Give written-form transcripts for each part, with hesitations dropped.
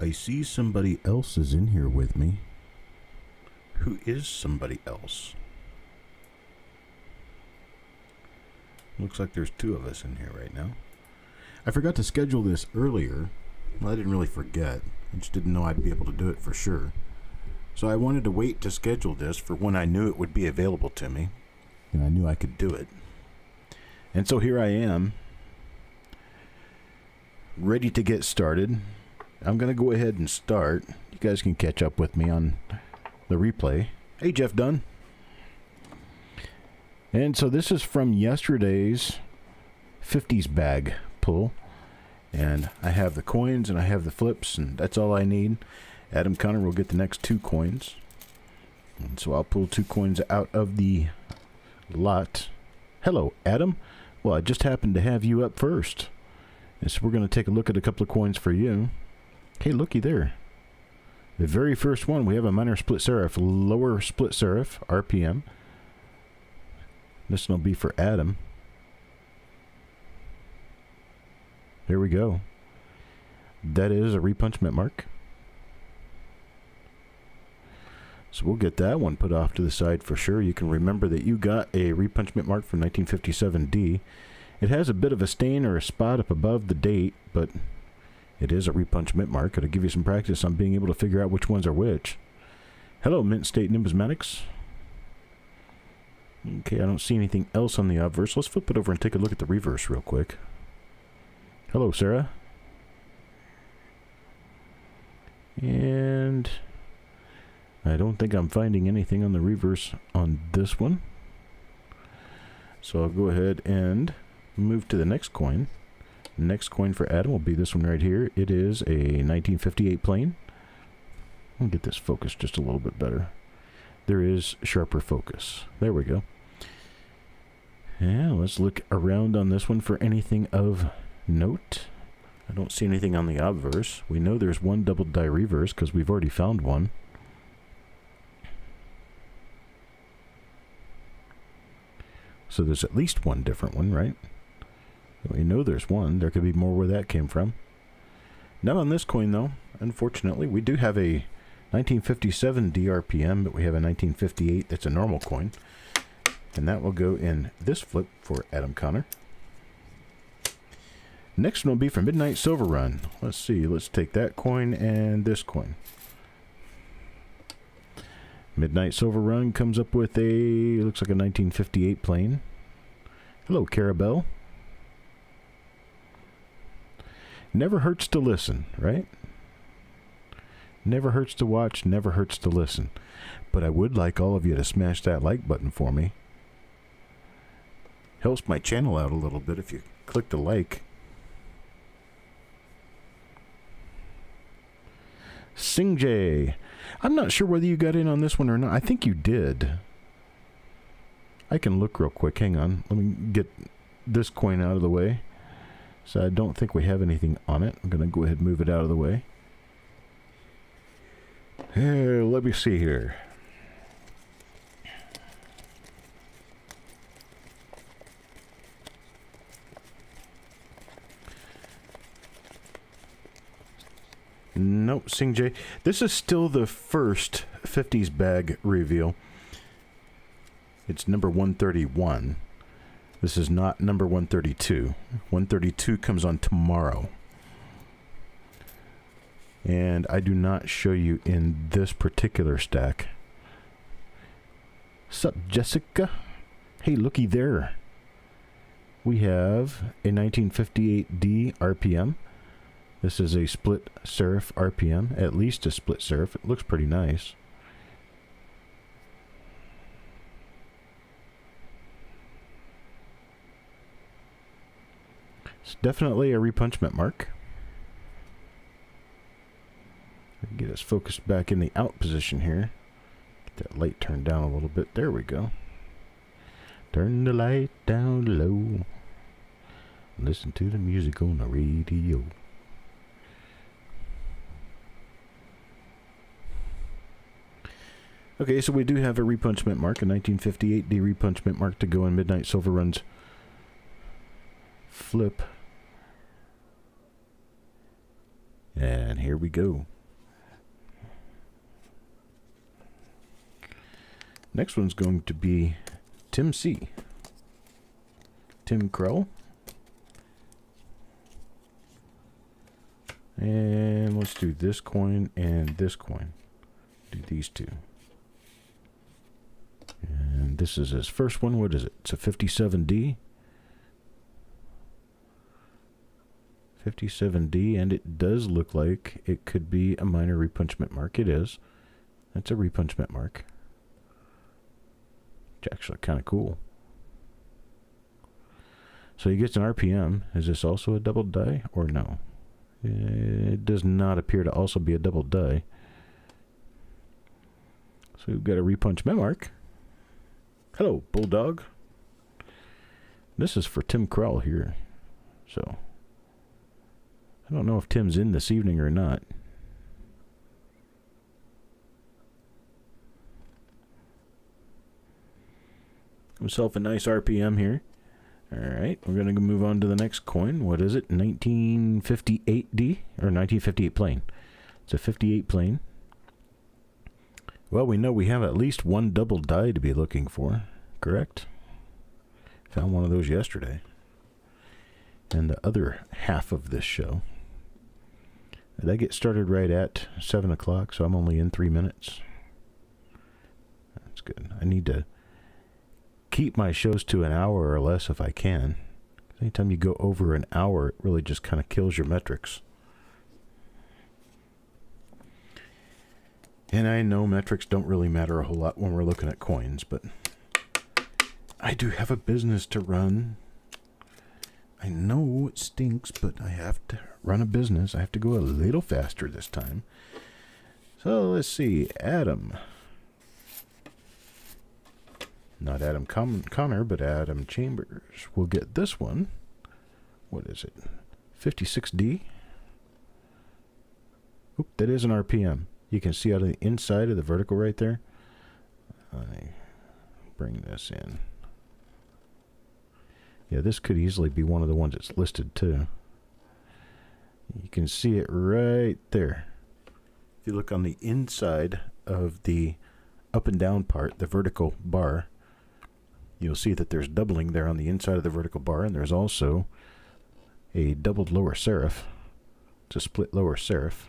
I see somebody else is in here with me. Who is somebody else? Looks like there's two of us in here right now. I forgot to schedule this earlier. Well, I didn't really forget. I just didn't know I'd be able to do it for sure. So I wanted to wait to schedule this for when I knew it would be available to me. And I knew I could do it. And so here I am, ready to get started. I'm going to go ahead and start. You guys can catch up with me on the replay. Hey, Jeff Dunn. And so this is from yesterday's 50's bag pull. And I have the coins and I have the flips, and that's all I need. Adam Connor will get the next 2 coins. And so I'll pull 2 coins out of the lot. Hello, Adam. Well, I just happened to have you up first. And so we're going to take a look at a couple of coins for you. Hey, looky there. The very first one, we have a minor split serif, lower split serif, RPM. This one will be for Adam. There we go. That is a repunchment mark. So we'll get that one put off to the side for sure. You can remember that you got a repunchment mark from 1957D. It has a bit of a stain or a spot up above the date, but it is a repunchment mark. It'll give you some practice on being able to figure out which ones are which. Hello, Mint State Numismatics. Okay, I don't see anything else on the obverse. Let's flip it over and take a look at the reverse real quick. Hello, Sarah. And I don't think I'm finding anything on the reverse on this one. So I'll go ahead and move to the next coin. The next coin for Adam will be this one right here. It is a 1958 plane. I'll get this focused just a little bit better. There is sharper focus. There we go. Yeah, let's look around on this one for anything of note. I don't see anything on the obverse. We know there's one double die reverse because we've already found one. So there's at least one different one, right? We know there's one. There could be more where that came from. Not on this coin, though. Unfortunately, we do have a 1957 DRPM, but we have a 1958 that's a normal coin. And that will go in this flip for Adam Connor. Next one will be for Midnight Silver Run. Let's see. Let's take that coin and this coin. Midnight Silver Run comes up with a, looks like a 1958 plane. Hello, Carabelle. Never hurts to listen, right? Never hurts to watch, never hurts to listen. But I would like all of you to smash that like button for me. Helps my channel out a little bit if you click the like. Sing J. I'm not sure whether you got in on this one or not. I think you did. I can look real quick. Hang on. Let me get this coin out of the way. So I don't think we have anything on it. I'm going to go ahead and move it out of the way. Here, let me see here. Nope, Sing J. This is still the first 50's bag reveal. It's number 131. This is not number 132. 132 comes on tomorrow. And I do not show you in this particular stack. Sup, Jessica? Hey, looky there. We have a 1958D RPM. This is a split serif RPM, at least a split serif. It looks pretty nice. It's definitely a repunchment mark. Get us focused back in the out position here. Get that light turned down a little bit. There we go. Turn the light down low. Listen to the music on the radio. Okay, so we do have a repunchment mark, a 1958D repunchment mark to go in Midnight Silver Run's flip. And here we go. Next one's going to be Tim C. Tim Krell. And let's do this coin and this coin. Do these two. And this is his first one. What is it? It's a 57D. 57D, and it does look like it could be a minor repunchment mark. It is. That's a repunchment mark. It's actually kind of cool. So he gets an RPM. Is this also a double die or no? It does not appear to also be a double die. So we've got a repunchment mark. Hello, Bulldog. This is for Tim Krell here. So I don't know if Tim's in this evening or not. Himself a nice RPM here. Alright, we're going to move on to the next coin. What is it? 1958D or 1958 plane. It's a 58 plane. Well, we know we have at least one double die to be looking for, correct? Found one of those yesterday. And the other half of this show. And I get started right at 7 o'clock, so I'm only in 3 minutes. That's good. I need to keep my shows to an hour or less if I can. Anytime you go over an hour, it really just kind of kills your metrics. And I know metrics don't really matter a whole lot when we're looking at coins, but I do have a business to run. I know it stinks, but I have to run a business. I have to go a little faster this time. So let's see. Adam. Not Adam Connor, but Adam Chambers. We'll get this one. What is it? 56D. Oop, that is an RPM. You can see out of the inside of the vertical right there. Let me bring this in. Yeah, this could easily be one of the ones that's listed too. You can see it right there. If you look on the inside of the up and down part, the vertical bar, you'll see that there's doubling there on the inside of the vertical bar, and there's also a doubled lower serif. It's a split lower serif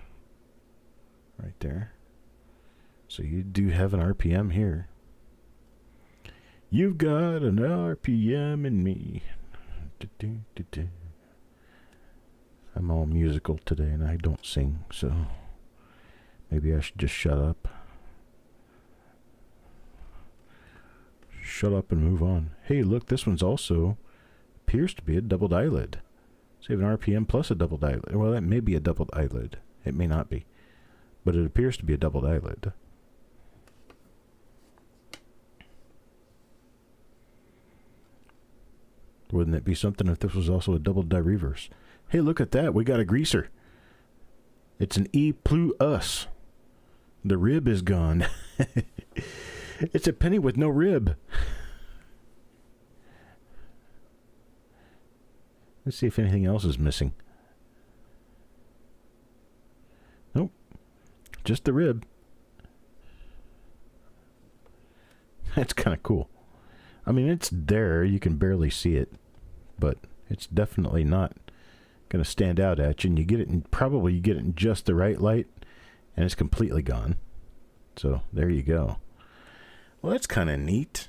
right there. So you do have an RPM here. You've got an RPM in me. I'm all musical today and I don't sing, so maybe I should just shut up. Shut up and move on. Hey, look, this one's also appears to be a doubled eyelid. So you have an RPM plus a doubled eyelid. Well, that may be a doubled eyelid. It may not be. But it appears to be a doubled eyelid. Wouldn't it be something if this was also a double die reverse? Hey, look at that. We got a greaser. It's an E plus. The rib is gone. It's a penny with no rib. Let's see if anything else is missing. Nope. Just the rib. That's kind of cool. I mean, it's there. You can barely see it. But it's definitely not going to stand out at you. And you get it in, probably you get it in just the right light. And it's completely gone. So there you go. Well, that's kind of neat.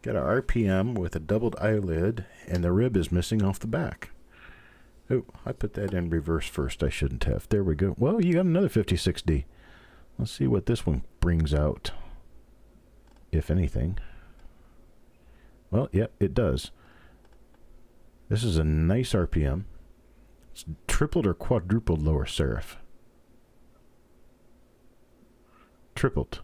Got an RPM with a doubled eyelid. And the rib is missing off the back. Oh, I put that in reverse first. I shouldn't have. There we go. Well, you got another 56D. Let's see what this one brings out. If anything. Well, yeah, it does. This is a nice RPM. It's tripled or quadrupled lower serif. Tripled.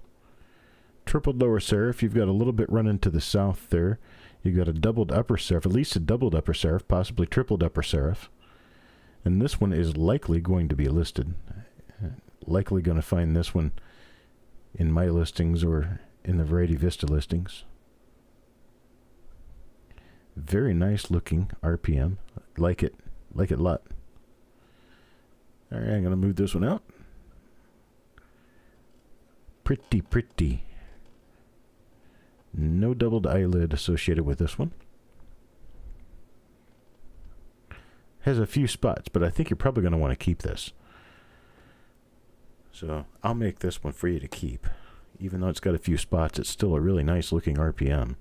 Tripled lower serif. You've got a little bit running to the south there. You've got a doubled upper serif, at least a doubled upper serif, possibly tripled upper serif. And this one is likely going to be listed. Likely going to find this one in my listings or in the Variety Vista listings. Very nice looking RPM. Like it. Like it a lot. Alright, I'm going to move this one out. Pretty, pretty. No doubled eyelid associated with this one. Has a few spots, but I think you're probably going to want to keep this. So I'll make this one for you to keep. Even though it's got a few spots, it's still a really nice looking RPM.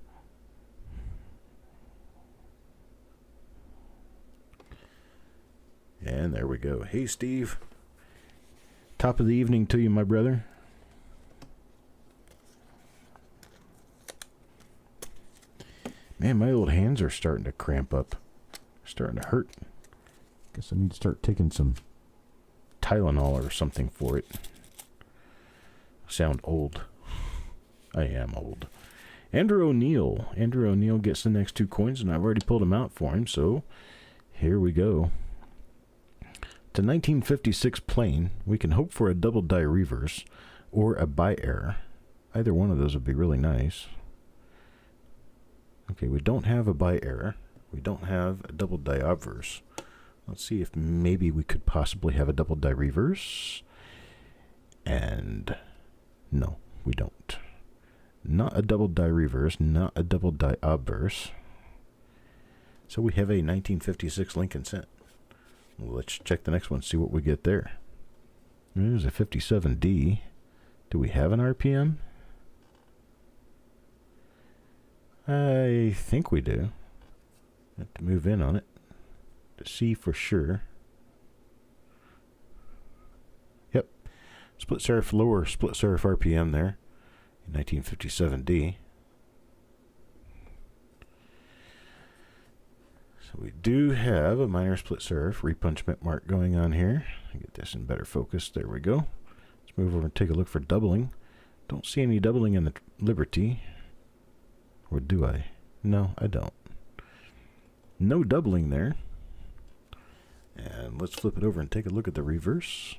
And there we go. Hey, Steve. Top of the evening to you, my brother. Man, my old hands are starting to cramp up. Starting to hurt. Guess I need to start taking some Tylenol or something for it. I sound old. I am old. Andrew O'Neill. Andrew O'Neill gets the next 2 coins, and I've already pulled them out for him, so here we go. It's a 1956 plain. We can hope for a double die reverse or a by error. Either one of those would be really nice. Okay, we don't have a by error. We don't have a double die obverse. Let's see if maybe we could possibly have a double die reverse. And no, we don't. Not a double die reverse, not a double die obverse. So we have a 1956 Lincoln Cent. Well, let's check the next one, see what we get there. There's a 57D. Do we have an RPM? I think we do. Have to move in on it to see for sure. Yep. Split serif, lower split serif RPM there. 1957D. So we do have a minor split serif repunchment mark going on here. Get this in better focus. There we go. Let's move over and take a look for doubling. Don't see any doubling in the Liberty. Or do I? No, I don't. No doubling there. And let's flip it over and take a look at the reverse.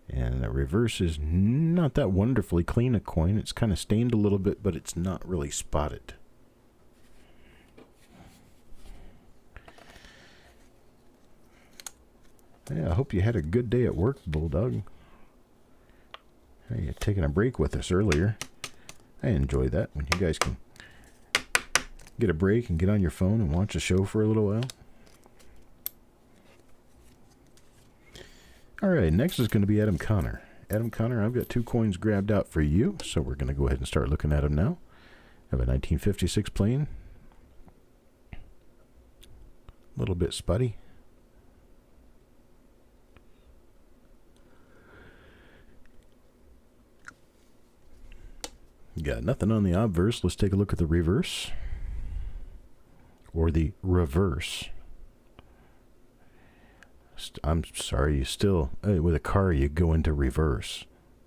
And the reverse is not that wonderfully clean a coin. It's kind of stained a little bit, but it's not really spotted. Yeah, I hope you had a good day at work, Bulldog. Hey, you're taking a break with us earlier. I enjoy that when you guys can get a break and get on your phone and watch a show for a little while. Alright, next is going to be Adam Connor. Adam Connor, I've got 2 coins grabbed out for you, so we're going to go ahead and start looking at them now. I have a 1956 plain. A little bit spotty. Got nothing on the obverse. Let's take a look at the reverse. Or the reverse. I'm sorry, you still, with a car you go into reverse.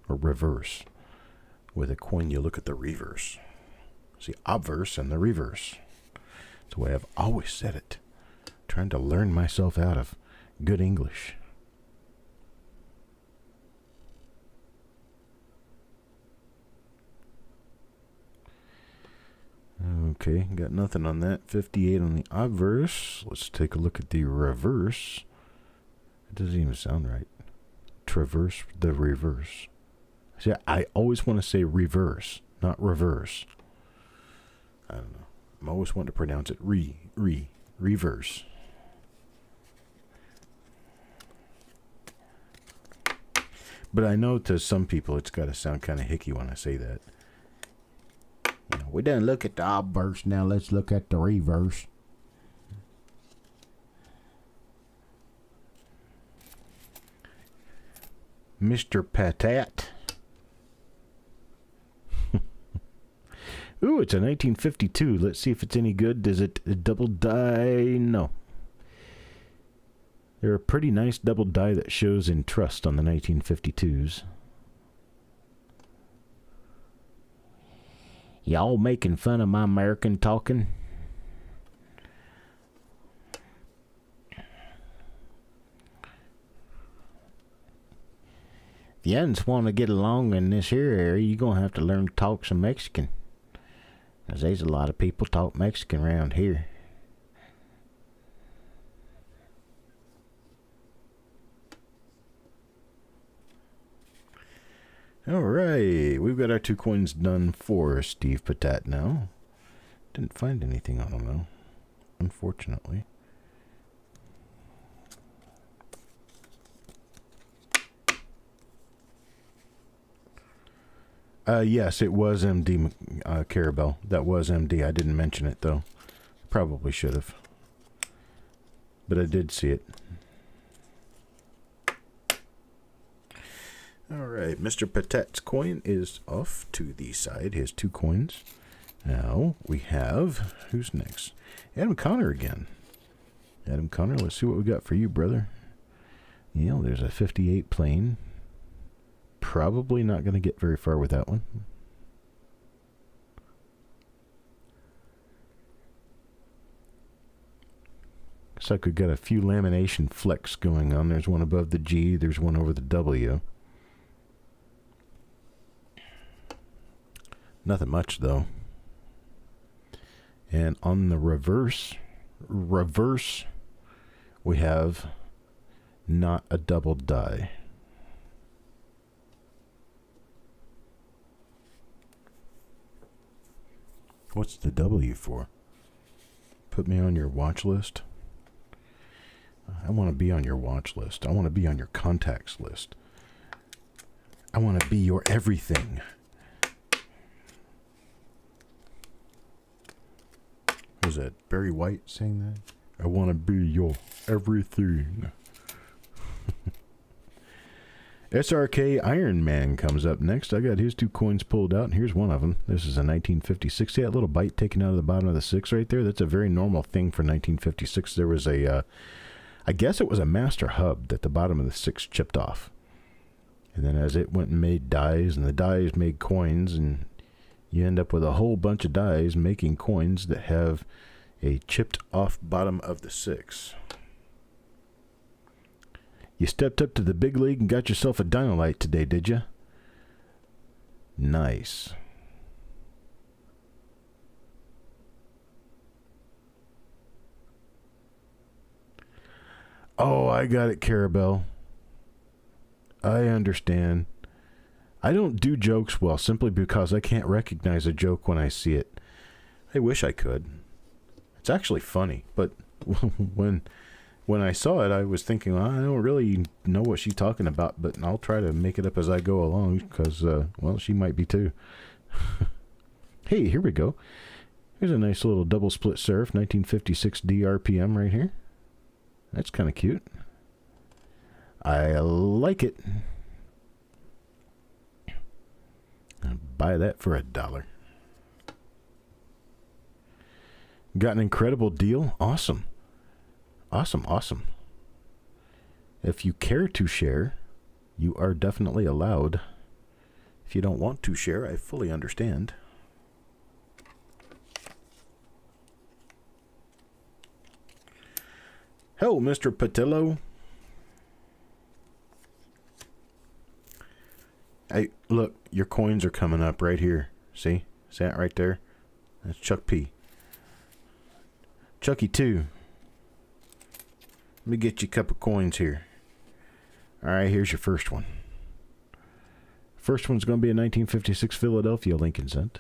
Or reverse. With a coin you look at the reverse. See, obverse and the reverse. That's the way I've always said it. Trying to learn myself out of good English. Okay, got nothing on that. 58 on the obverse. Let's take a look at the reverse. It doesn't even sound right. Traverse the reverse. See, I always want to say reverse, not reverse. I don't know. I'm always wanting to pronounce it reverse. But I know to some people it's got to sound kind of hicky when I say that. You know, we done look at the obverse, now let's look at the reverse. Mr. Patat. Ooh, it's a 1952. Let's see if it's any good. Does it double die? No. They're a pretty nice double die that shows in trust on the 1952s. Y'all making fun of my American talking? If you want to get along in this here area, you're going to have to learn to talk some Mexican. Because there's a lot of people talk Mexican around here. All right, we've got our 2 coins done for Steve Patat now. Didn't find anything on them though, unfortunately. Yes, it was MD Carabelle. That was MD. I didn't mention it though. Probably should have. But I did see it. Alright, Mr. Patat's coin is off to the side. His 2 coins. Now we have, who's next? Adam Connor again. Adam Connor, let's see what we got for you, brother. You know, there's a 58 plane. Probably not going to get very far with that one. Looks like we've got a few lamination flecks going on. There's one above the G, there's one over the W. Nothing much though. And on the reverse, we have not a double die. What's the W for? Put me on your watch list. I want to be on your watch list. I want to be on your contacts list. I want to be your everything. Was that Barry White saying that? I want to be your everything. SRK Iron Man comes up next. I got his 2 coins pulled out, and here's one of them. This is a 1956. See that little bite taken out of the bottom of the 6 right there? That's a very normal thing for 1956. There was a, I guess it was a master hub that the bottom of the 6 chipped off. And then as it went and made dies, and the dies made coins, and you end up with a whole bunch of dies making coins that have a chipped off bottom of the 6. You stepped up to the big league and got yourself a Dynolite today, did you? Nice. Oh, I got it, Carabelle. I understand. I don't do jokes well simply because I can't recognize a joke when I see it. I wish I could. It's actually funny, but when I saw it, I was thinking, well, I don't really know what she's talking about, but I'll try to make it up as I go along because, well, she might be too. Hey, here we go. Here's a nice little double split serif, 1956 DRPM right here. That's kind of cute. I like it. I'll buy that for $1. Got an incredible deal? Awesome. Awesome, awesome. If you care to share, you are definitely allowed. If you don't want to share, I fully understand. Hello, Mr. Patillo. Hey, look, your coins are coming up right here. See? See that right there? That's Chuck P. Chucky 2. Let me get you a couple coins here. Alright, here's your first one. First one's going to be a 1956 Philadelphia Lincoln Cent.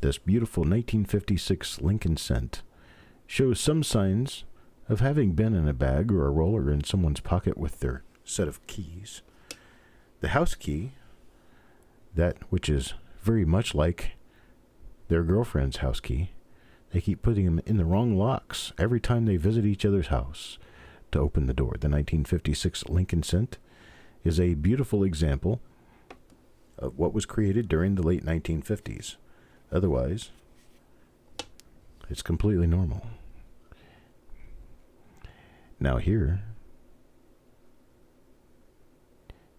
This beautiful 1956 Lincoln Cent shows some signs of having been in a bag or a roller in someone's pocket with their set of keys. The house key, that which is very much like their girlfriend's house key, they keep putting them in the wrong locks every time they visit each other's house to open the door. The 1956 Lincoln Cent is a beautiful example of what was created during the late 1950s. Otherwise, it's completely normal. Now here,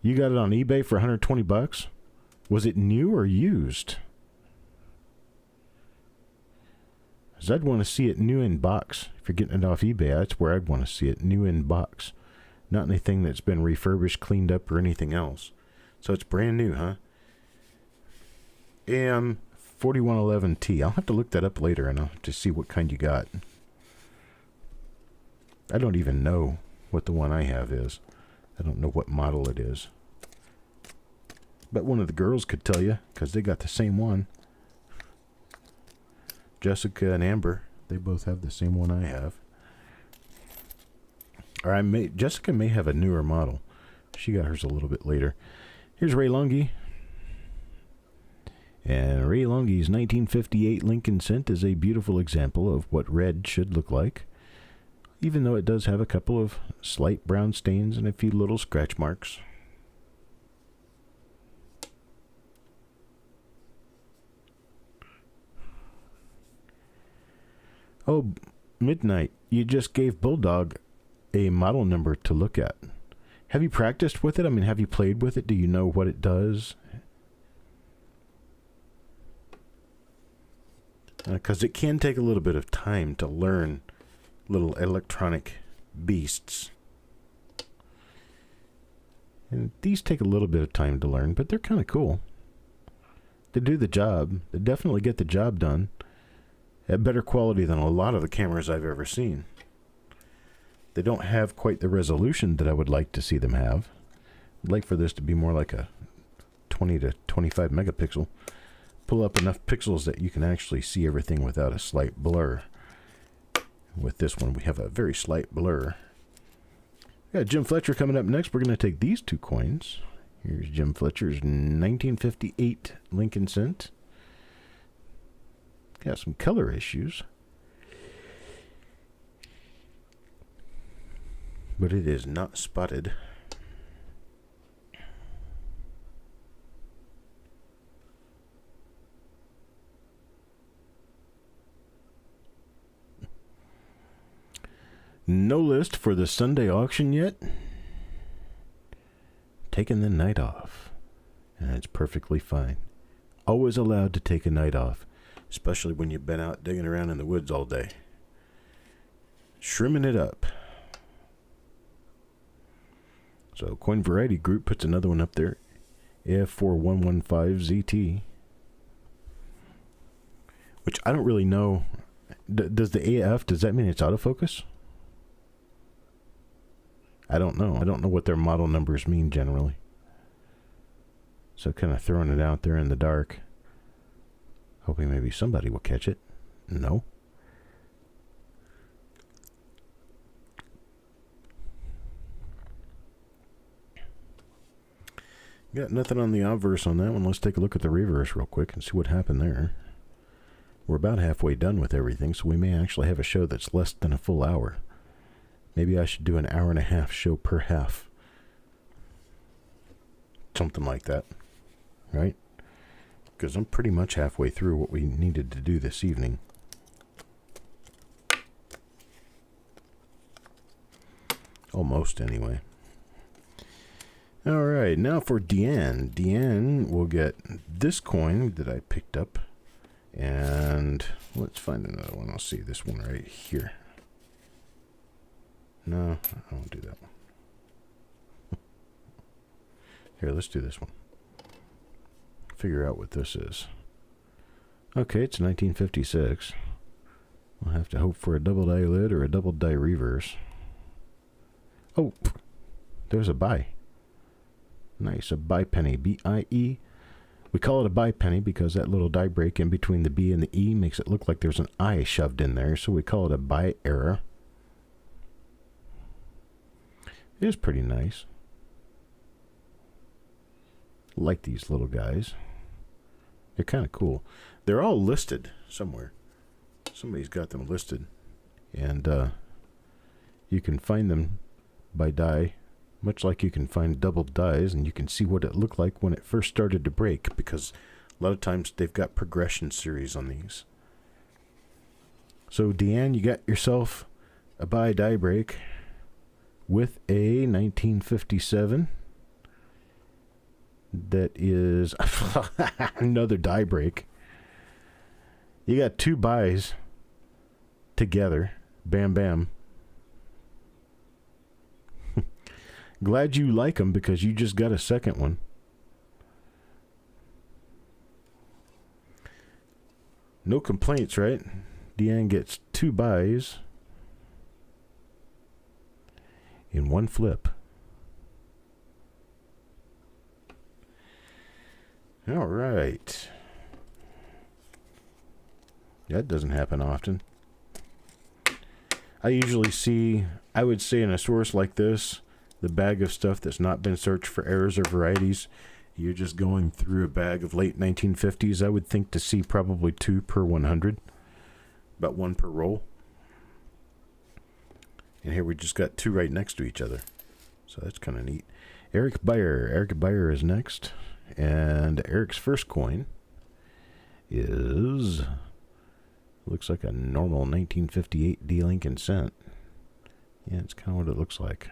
you got it on eBay for $120? Was it new or used? Because I'd want to see it new in box. If you're getting it off eBay, that's where I'd want to see it, new in box. Not anything that's been refurbished, cleaned up, or anything else. So it's brand new, huh? AM 4111T. I'll have to look that up later and I'll have to see what kind you got. I don't even know what the one I have is. I don't know what model it is. But one of the girls could tell you, because they got the same one. Jessica and Amber, they both have the same one I have. Or Jessica may have a newer model. She got hers a little bit later. Here's Ray Lungi. And Ray Lungi's 1958 Lincoln Cent is a beautiful example of what red should look like, even though it does have a couple of slight brown stains and a few little scratch marks. Oh, Midnight, you just gave Bulldog a model number to look at. Have you practiced with it? I mean, have you played with it? Do you know what it does? Because it can take a little bit of time to learn little electronic beasts. And these take a little bit of time to learn, but they're kind of cool. They do the job. They definitely get the job done at better quality than a lot of the cameras I've ever seen. They don't have quite the resolution that I would like to see them have. I'd like for this to be more like a 20 to 25 megapixel. Pull up enough pixels that you can actually see everything without a slight blur. With this one, we have a very slight blur. We got Jim Fletcher coming up next. We're going to take these two coins. Here's Jim Fletcher's 1958 Lincoln Cent. Got some color issues. But it is not spotted. No list for the Sunday auction yet. Taking the night off. And it's perfectly fine. Always allowed to take a night off. Especially when you've been out digging around in the woods all day. Shrimming it up. So Coin Variety Group puts another one up there. AF4115ZT. Which I don't really know. Does the AF, does that mean it's autofocus? I don't know. I don't know what their model numbers mean generally. So kind of throwing it out there in the dark. Hoping maybe somebody will catch it. No. Got nothing on the obverse on that one. Let's take a look at the reverse real quick and see what happened there. We're about halfway done with everything, so we may actually have a show that's less than a full hour. Maybe I should do an hour and a half show per half. Something like that. Right? Because I'm pretty much halfway through what we needed to do this evening. Almost, anyway. Alright, now for Deanne. Deanne will get this coin that I picked up. And let's find another one. I'll see this one right here. No, I won't do that one. Here, let's do this one. Figure out what this is. Okay, it's 1956. We'll have to hope for a double die lid or a double die reverse. Oh, there's a buy. Nice, a buy penny. B-I-E. We call it a buy penny because that little die break in between the B and the E makes it look like there's an I shoved in there, so we call it a buy error. It is pretty nice. Like these little guys. They're kind of cool. They're all listed somewhere. Somebody's got them listed. And you can find them by die, much like you can find double dies, and you can see what it looked like when it first started to break, because a lot of times they've got progression series on these. So Deanne, you got yourself a buy die break with a 1957 that is another die break. You got two buys together. Bam, bam. Glad you like them because you just got a second one. No complaints, right? Deanne gets two buys in one flip. All right. That doesn't happen often. I usually see, I would say in a source like this, the bag of stuff that's not been searched for errors or varieties, you're just going through a bag of late 1950s. I would think to see probably 2 per 100, about 1 per roll. And here we just got 2 right next to each other. So that's kind of neat. Eric Beyer. Eric Beyer is next. And Eric's first coin is, looks like a normal 1958 D. Lincoln cent. Yeah, it's kind of what it looks like.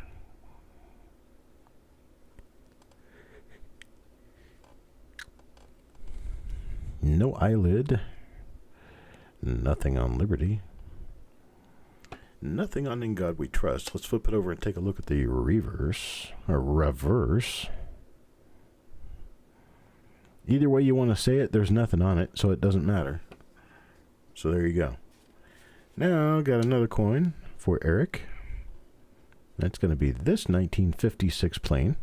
No eyelid. Nothing on Liberty. Nothing on In God We Trust. Let's flip it over and take a look at the reverse. Or reverse. Either way you want to say it, there's nothing on it, so it doesn't matter. So there you go. Now, got another coin for Eric. That's going to be this 1956 plain.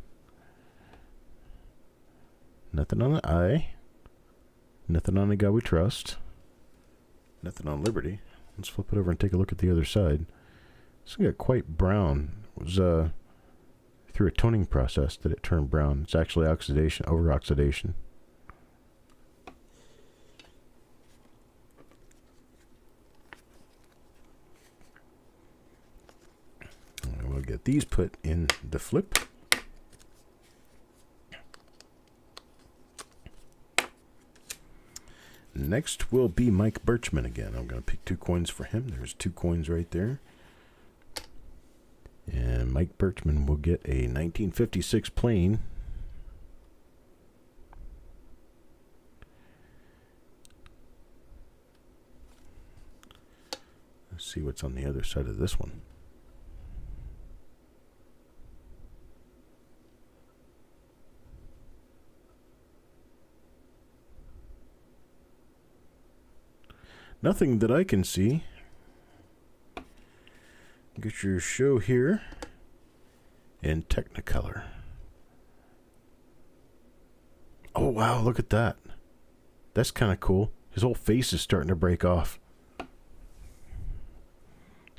Nothing on the eye. Nothing on the God We Trust. Nothing on Liberty. Let's flip it over and take a look at the other side. This got quite brown. It was through a toning process that it turned brown. It's actually oxidation, over-oxidation. And we'll get these put in the flip. Next will be Mike Birchman again. I'm going to pick 2 coins for him. There's 2 coins right there. And Mike Birchman will get a 1956 plain. Let's see what's on the other side of this one. Nothing that I can see. Get your show here in Technicolor. Oh, wow, look at that. That's kind of cool. His whole face is starting to break off.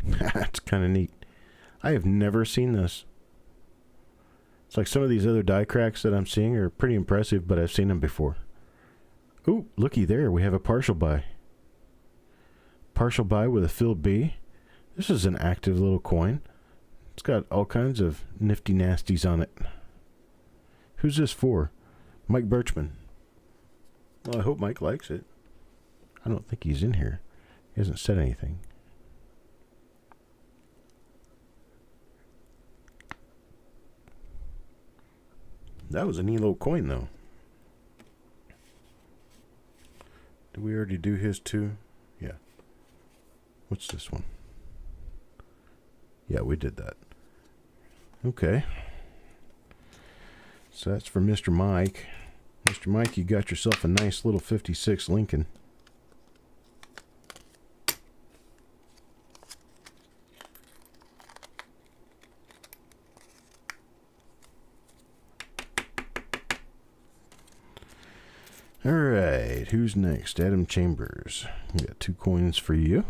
That's kind of neat. I have never seen this. It's like some of these other die cracks that I'm seeing are pretty impressive, but I've seen them before. Ooh, looky there. We have a partial buy. Partial buy with a filled B. This is an active little coin. It's got all kinds of nifty nasties on it. Who's this for? Mike Birchman. Well, I hope Mike likes it. I don't think he's in here. He hasn't said anything. That was a neat little coin, though. Did we already do his too? Yeah. What's this one? Yeah, we did that. Okay. So that's for Mr. Mike. Mr. Mike, you got yourself a nice little 56 Lincoln. All right, who's next? Adam Chambers. We got 2 coins for you.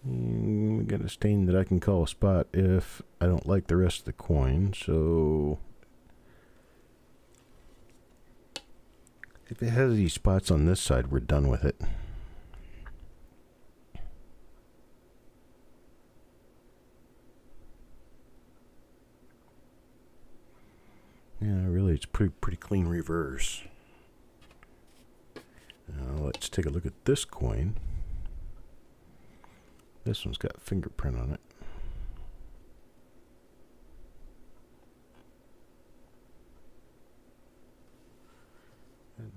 We got a stain that I can call a spot if I don't like the rest of the coin. So if it has these spots on this side, we're done with it. Yeah, really, it's pretty clean reverse. Now let's take a look at this coin. This one's got fingerprint on it.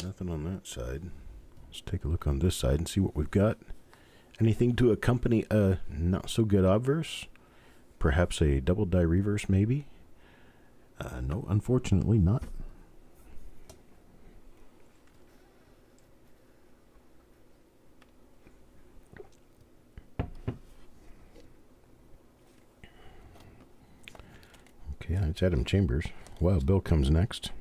Nothing on that side. Let's take a look on this side and see what we've got. Anything to accompany a not so good obverse? Perhaps a double die reverse, maybe? No, unfortunately not. Okay, I'd That's Adam Chambers. Wild Bill comes next.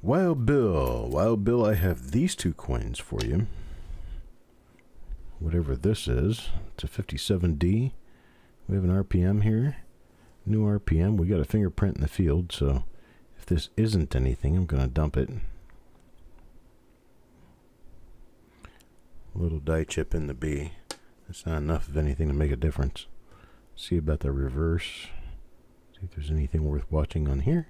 Wild Bill, I have these two coins for you. Whatever this is, it's a 57D. We have an RPM here. New RPM. We got a fingerprint in the field, so if this isn't anything, I'm going to dump it. A little die chip in the B. That's not enough of anything to make a difference. See about the reverse. See if there's anything worth watching on here.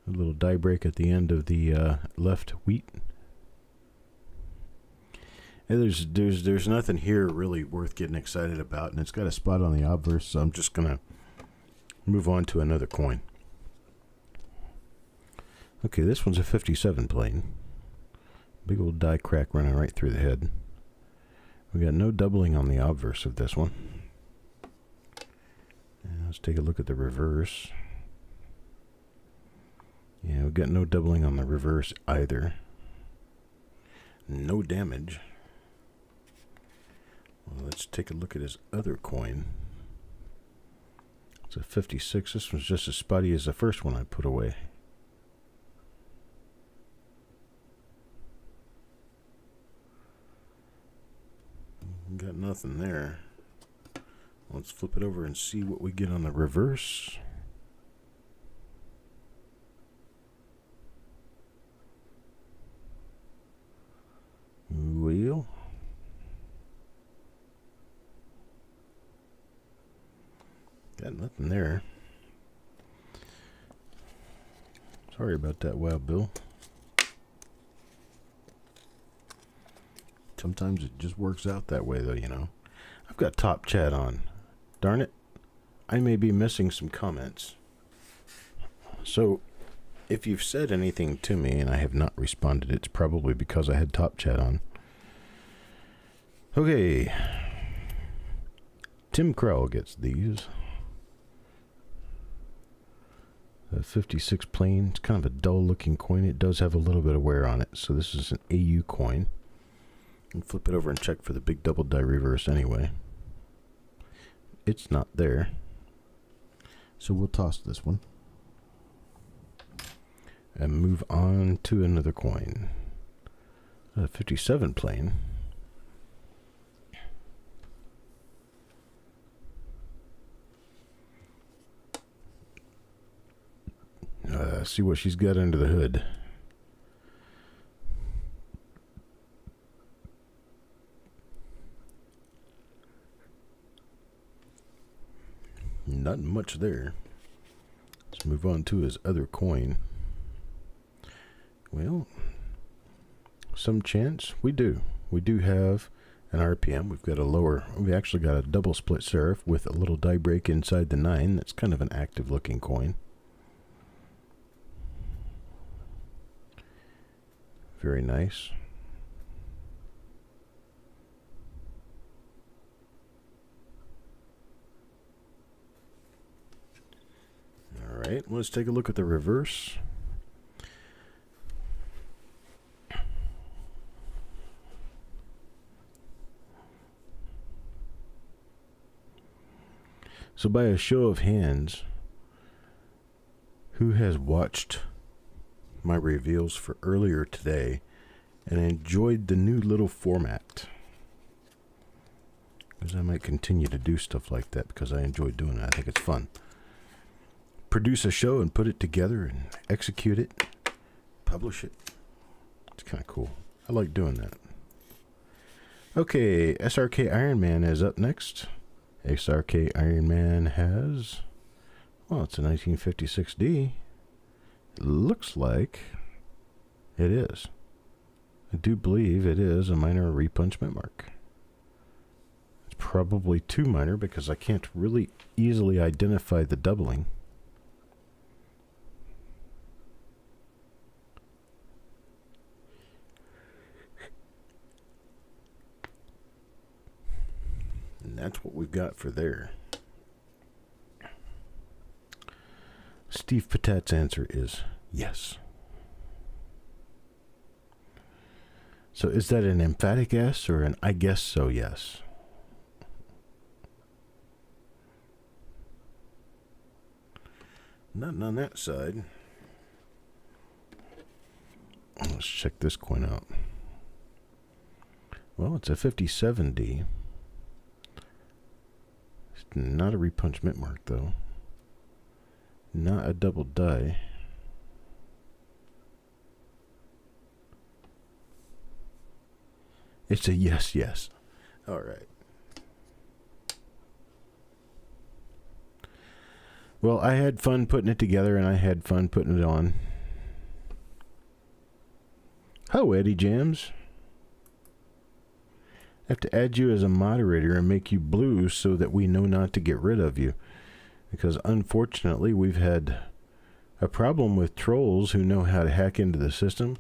A little die break at the end of the left wheat. And there's nothing here really worth getting excited about, and it's got a spot on the obverse, so I'm just gonna move on to another coin. Okay, this one's a 57 plane. Big old die crack running right through the head. We got no doubling on the obverse of this one. And let's take a look at the reverse. Yeah, we've got no doubling on the reverse either. No damage. Well, let's take a look at his other coin. It's a 56. This one's just as spotty as the first one I put away. Got nothing there. Let's flip it over and see what we get on the reverse. Well, got nothing there. Sorry about that, Wild Bill. Sometimes it just works out that way, though, you know. I've got top chat on. Darn it. I may be missing some comments. So, if you've said anything to me and I have not responded, it's probably because I had top chat on. Okay. Tim Crowell gets these. A 56 plane. It's kind of a dull looking coin. It does have a little bit of wear on it. So this is an AU coin. And flip it over and check for the big double die reverse anyway. It's not there. So we'll toss this one. And move on to another coin. A 57 plane. See what she's got under the hood. Not much there. Let's move on to his other coin. Well, some chance we do. We do have an RPM. We've got a lower. We actually got a double split serif with a little die break inside the 9. That's kind of an active looking coin. Very nice. All right, let's take a look at the reverse. So by a show of hands, who has watched my reveals for earlier today and enjoyed the new little format? Because I might continue to do stuff like that because I enjoy doing it. I think it's fun. Produce a show and put it together and execute it, publish it. It's kind of cool. I like doing that. Okay, SRK Iron Man is up next. SRK Iron Man has, well, it's a 1956D. It looks like it is. I do believe it is a minor repunchment mark. It's probably too minor because I can't really easily identify the doubling. And that's what we've got for there. Steve Patat's answer is yes. So is that an emphatic yes or an I guess so yes? Nothing on that side. Let's check this coin out. Well, it's a 57D. It's not a repunch mint mark, though. Not a double die. It's a yes, yes. All right. Well, I had fun putting it together, and I had fun putting it on. Hello, Eddie Jams. I have to add you as a moderator and make you blue so that we know not to get rid of you. Because unfortunately, we've had a problem with trolls who know how to hack into the system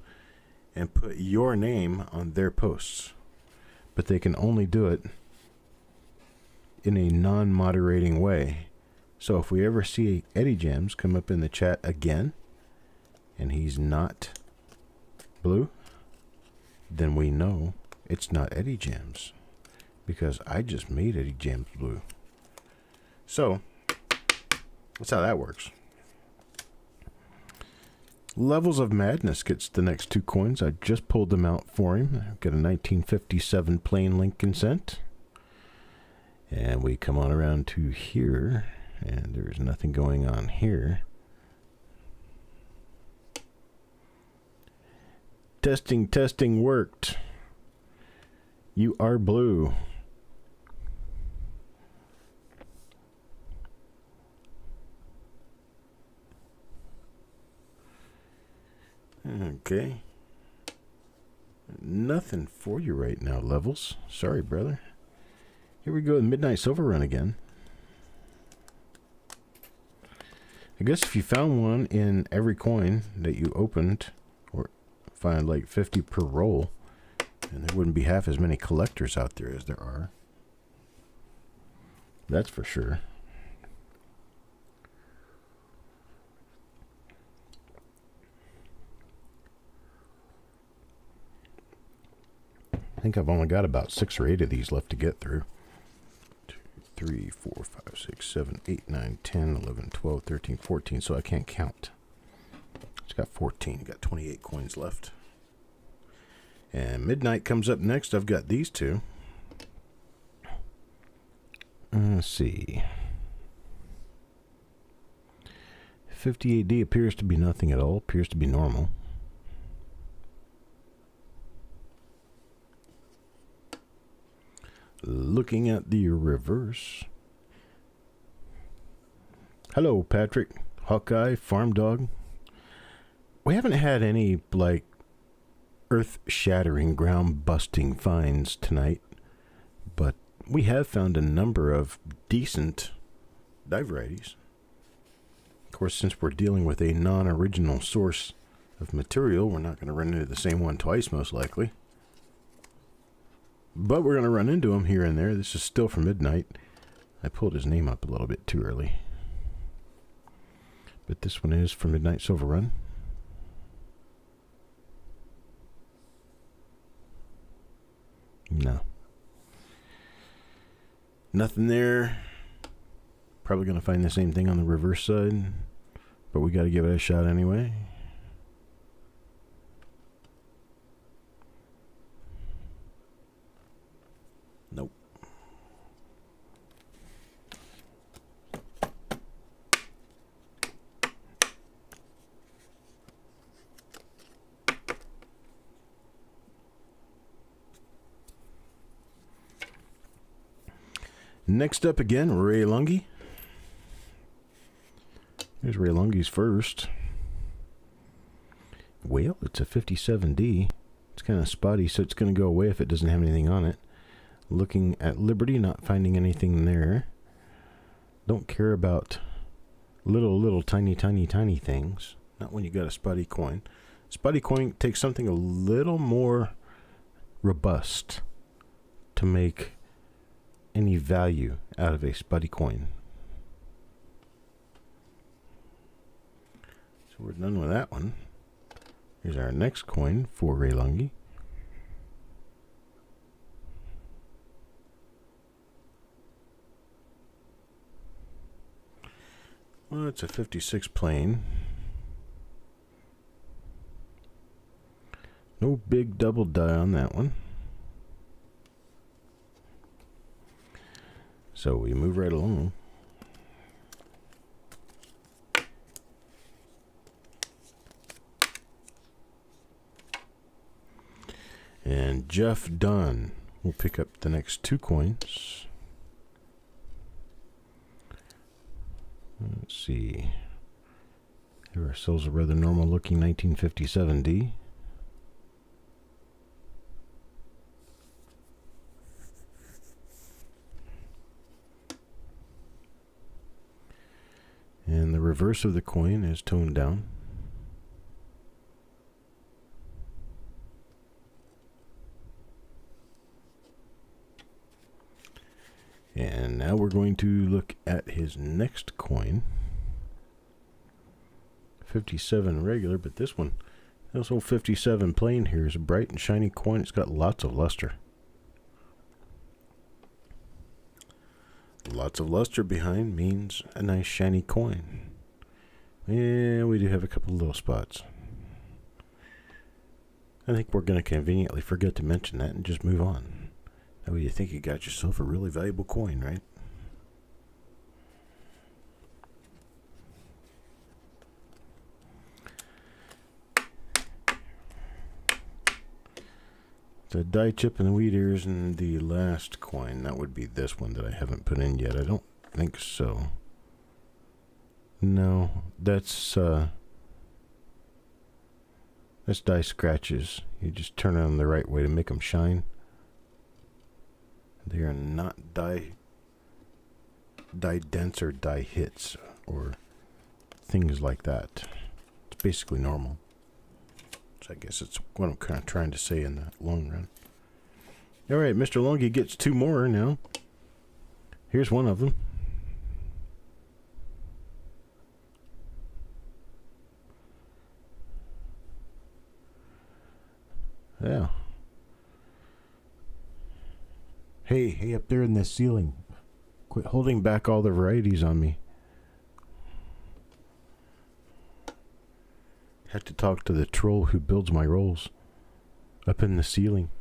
and put your name on their posts. But they can only do it in a non-moderating way. So if we ever see Eddie Jams come up in the chat again, and he's not blue, then we know it's not Eddie Jams, because I just made Eddie Jams blue. So that's how that works. Levels of Madness gets the next two coins. I just pulled them out for him. I've got a 1957 plain Lincoln cent. And we come on around to here, and there's nothing going on here. Testing, testing worked. You are blue. Okay. Nothing for you right now, Levels. Sorry, brother. Here we go with Midnight Silver Run again. I guess if you found one in every coin that you opened, or find like 50 per roll, and there wouldn't be half as many collectors out there as there are. That's for sure. I think I've only got about 6 or 8 of these left to get through. 2, 3, 4, 5, 6, 7, 8, 9, 10, 11, 12, 13, 14, so I can't count. It's got 14, got 28 coins left. And Midnight comes up next. I've got these two. Let's see. 58D appears to be nothing at all, appears to be normal. Looking at the reverse. Hello, Patrick, Hawkeye, Farm Dog. We haven't had any, like, earth-shattering, ground-busting finds tonight, but we have found a number of decent die varieties. Of course, since we're dealing with a non-original source of material, we're not going to run into the same one twice, most likely. But we're going to run into him here and there. This is still for Midnight. I pulled his name up a little bit too early. But this one is for Midnight Silver Run. No. Nothing there. Probably going to find the same thing on the reverse side. But we got to give it a shot anyway. Nope. Next up again, Ray Lungy. Here's Ray Lungy's first. Well, it's a 57D. It's kind of spotty, so it's going to go away if it doesn't have anything on it. Looking at Liberty, not finding anything there. Don't care about little tiny things. Not when you got a spotty coin. Spotty coin takes something a little more robust to make any value out of a spotty coin. we're done with that one. Here's our next coin for Ray Lungi. Well, it's a 56 plain. No big double die on that one. So we move right along. And Jeff Dunn will pick up the next 2 coins. Let's see. Here ourselves a rather normal looking 1957D. And the reverse of the coin is toned down. And now we're going to look at his next coin. 57 regular, but this one, this old 57 plain here is a bright and shiny coin. It's got lots of luster. Lots of luster behind means a nice shiny coin. And we do have a couple of little spots. I think we're going to conveniently forget to mention that and just move on. That way you think you got yourself a really valuable coin, right? The die chip and the wheat ears and the last coin. That would be this one that I haven't put in yet. I don't think so. No, that's die scratches. You just turn them the right way to make them shine. They are not die dents or die hits or things like that. It's basically normal. So I guess it's what I'm kind of trying to say in the long run. All right, Mr. Lungi gets 2 more now. Here's one of them. Yeah. Hey, up there in the ceiling. Quit holding back all the varieties on me. Have to talk to the troll who builds my rolls. Up in the ceiling.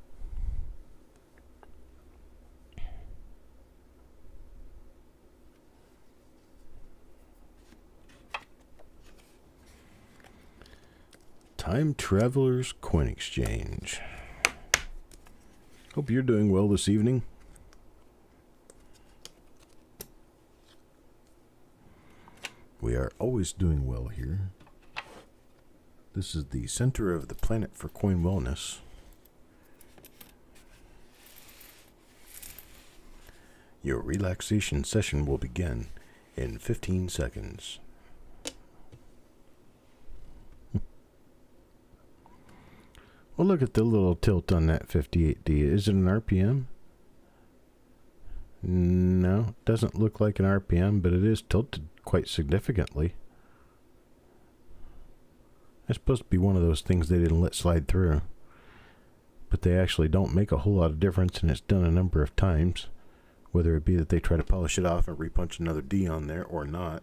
Time Traveler's Coin Exchange. Hope you're doing well this evening. We are always doing well here. This is the center of the planet for coin wellness. Your relaxation session will begin in 15 seconds. Well, look at the little tilt on that 58D. Is it an RPM? No, it doesn't look like an RPM, but it is tilted quite significantly. That's supposed to be one of those things they didn't let slide through. But they actually don't make a whole lot of difference, and it's done a number of times. Whether it be that they try to polish it off and repunch another D on there or not.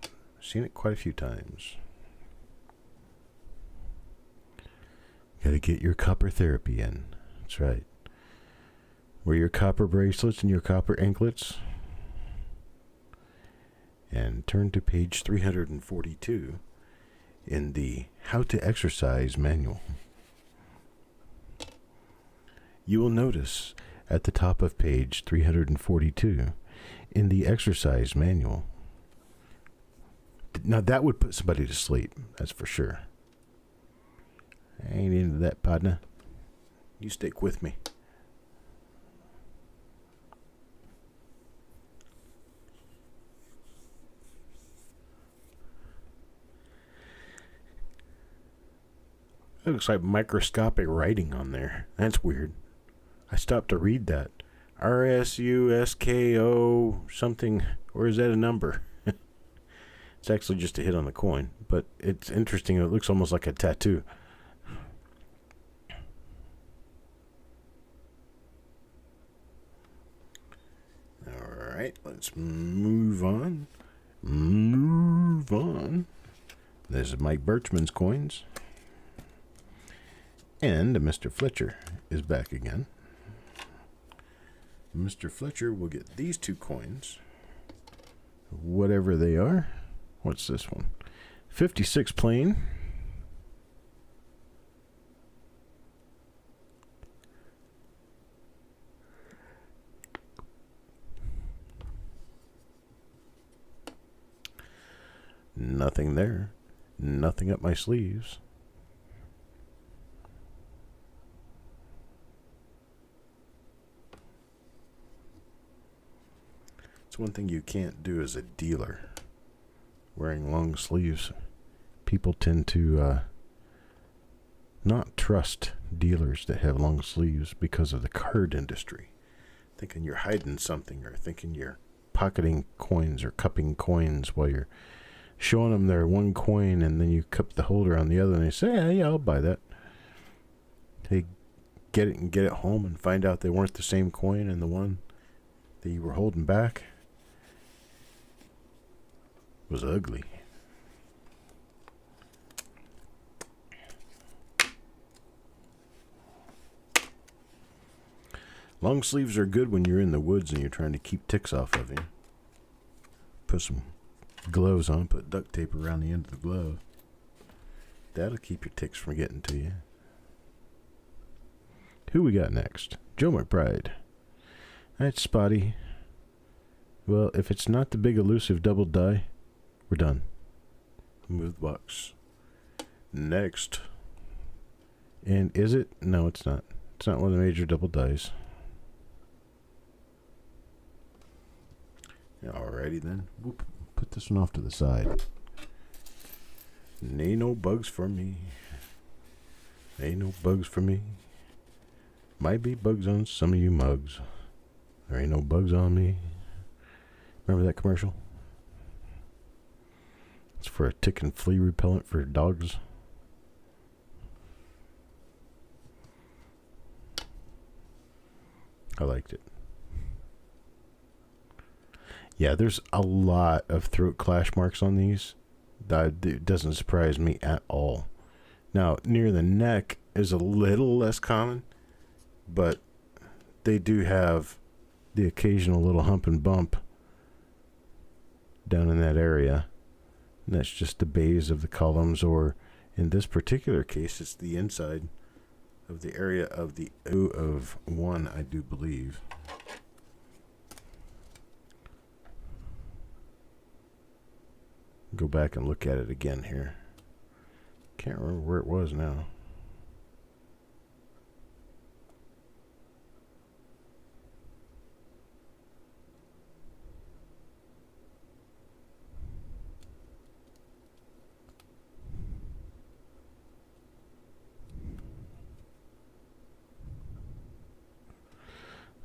I've seen it quite a few times. Gotta get your copper therapy in. That's right. Wear your copper bracelets and your copper anklets. And turn to page 342 in the How to Exercise manual. You will notice at the top of page 342 in the exercise manual. Now that would put somebody to sleep, that's for sure. I ain't into that, partner. You stick with me. It looks like microscopic writing on there. That's weird. I stopped to read that. RSUSKO something, or is that a number? It's actually just a hit on the coin, but it's interesting. It looks almost like a tattoo. All right, let's move on. There's Mike Birchman's coins. And Mr. Fletcher is back again. Mr. Fletcher will get these 2 coins, whatever they are. What's this one? 56 plain. Nothing there. Nothing up my sleeves. It's one thing you can't do as a dealer. Wearing long sleeves. People tend to not trust dealers that have long sleeves because of the card industry. Thinking you're hiding something, or thinking you're pocketing coins or cupping coins while you're showing them their one coin, and then you cup the holder on the other, and they say, yeah, I'll buy that. They get it and get it home and find out they weren't the same coin, and the one that you were holding back was ugly. Long sleeves are good when you're in the woods and you're trying to keep ticks off of you. Put some gloves on, put duct tape around the end of the glove. That'll keep your ticks from getting to you. Who we got next? Joe McBride. That's spotty. Well, if it's not the big elusive double die, we're done. Move the box. Next. And is it? No, it's not. It's not one of the major double dies. Alrighty then. We'll put this one off to the side. Ain't no bugs for me. Ain't no bugs for me. Might be bugs on some of you mugs. There ain't no bugs on me. Remember that commercial? It's for a tick and flea repellent for dogs. I liked it. Yeah, there's a lot of throat clash marks on these. It doesn't surprise me at all. Now, near the neck is a little less common, but they do have the occasional little hump and bump down in that area. And that's just the bays of the columns, or in this particular case, it's the inside of the area of the O of 1, I do believe. Go back and look at it again here. Can't remember where it was now.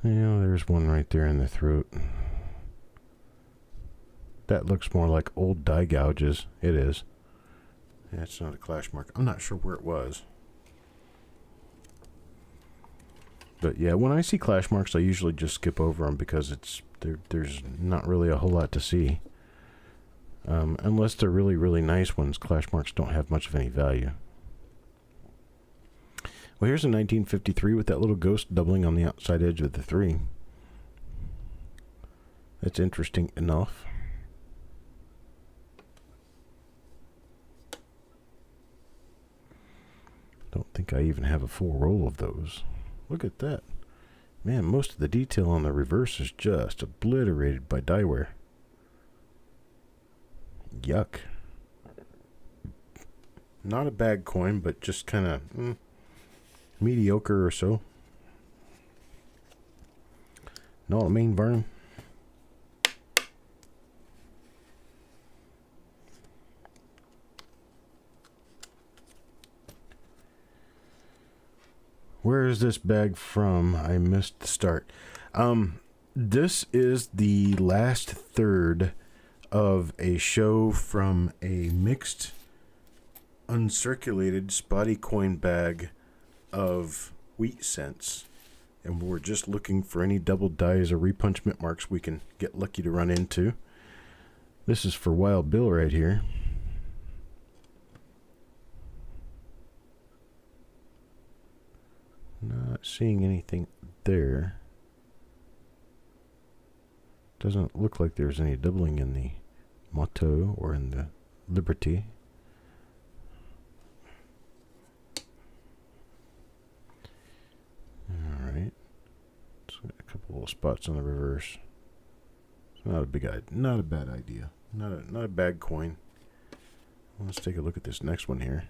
Yeah, there's one right there in the throat. That looks more like old die gouges. It is. Yeah, it's not a clash mark. I'm not sure where it was. But yeah, when I see clash marks, I usually just skip over them because there's not really a whole lot to see. Unless they're really, really nice ones, clash marks don't have much of any value. Well, here's a 1953 with that little ghost doubling on the outside edge of the 3. That's interesting enough. Don't think I even have a full roll of those. Look at that. Man, most of the detail on the reverse is just obliterated by die wear. Yuck. Not a bad coin, but just kind of mediocre or so. Know what I mean, Vernon? Where is this bag from? I missed the start. This is the last third of a show from a mixed, uncirculated, spotty coin bag of wheat cents. And we're just looking for any double dies or repunch mint marks we can get lucky to run into. This is for Wild Bill right here. Not seeing anything there. Doesn't look like there's any doubling in the Motto or in the Liberty. Alright. A couple little spots on the reverse. It's not a not a bad idea. Not a bad coin. Let's take a look at this next one here.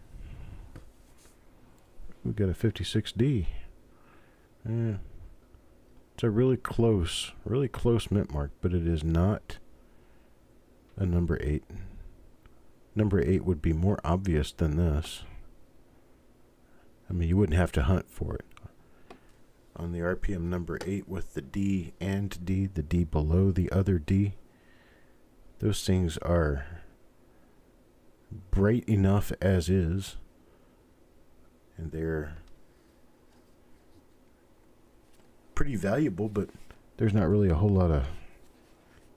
We've got a 56D. Yeah. It's a really close mint mark, but it is not a number 8. Number 8 would be more obvious than this. I mean, you wouldn't have to hunt for it. On the RPM number 8 with the D and D, the D below the other D, those things are bright enough as is, and they're pretty valuable, but there's not really a whole lot of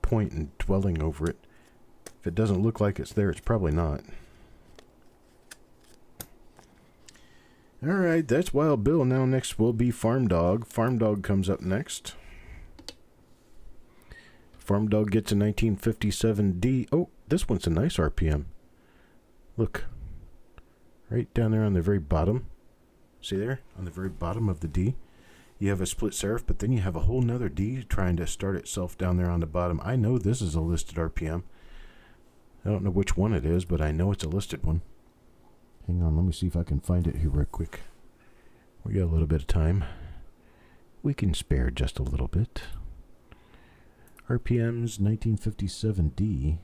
point in dwelling over it. If it doesn't look like it's there, it's probably not. Alright, that's Wild Bill. Now next will be Farm Dog. Farm Dog comes up next. Farm Dog gets a 1957D. Oh, this one's a nice RPM. Look. Right down there on the very bottom. See there? On the very bottom of the D. You have a split serif, but then you have a whole nother D trying to start itself down there on the bottom. I know this is a listed RPM. I don't know which one it is, but I know it's a listed one. Hang on, let me see if I can find it here real quick. We got a little bit of time. We can spare just a little bit. RPM's 1957D.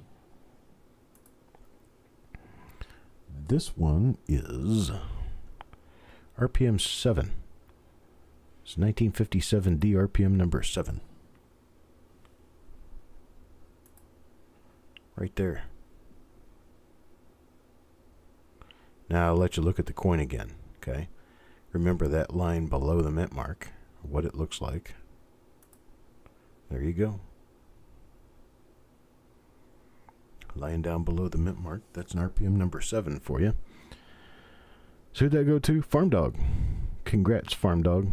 This one is RPM 7. It's 1957D RPM number 7. Right there. Now I'll let you look at the coin again, okay? Remember that line below the mint mark, what it looks like. There you go. Lying down below the mint mark, that's an RPM number 7 for you. So who'd that go to? Farm Dog. Congrats, Farm Dog.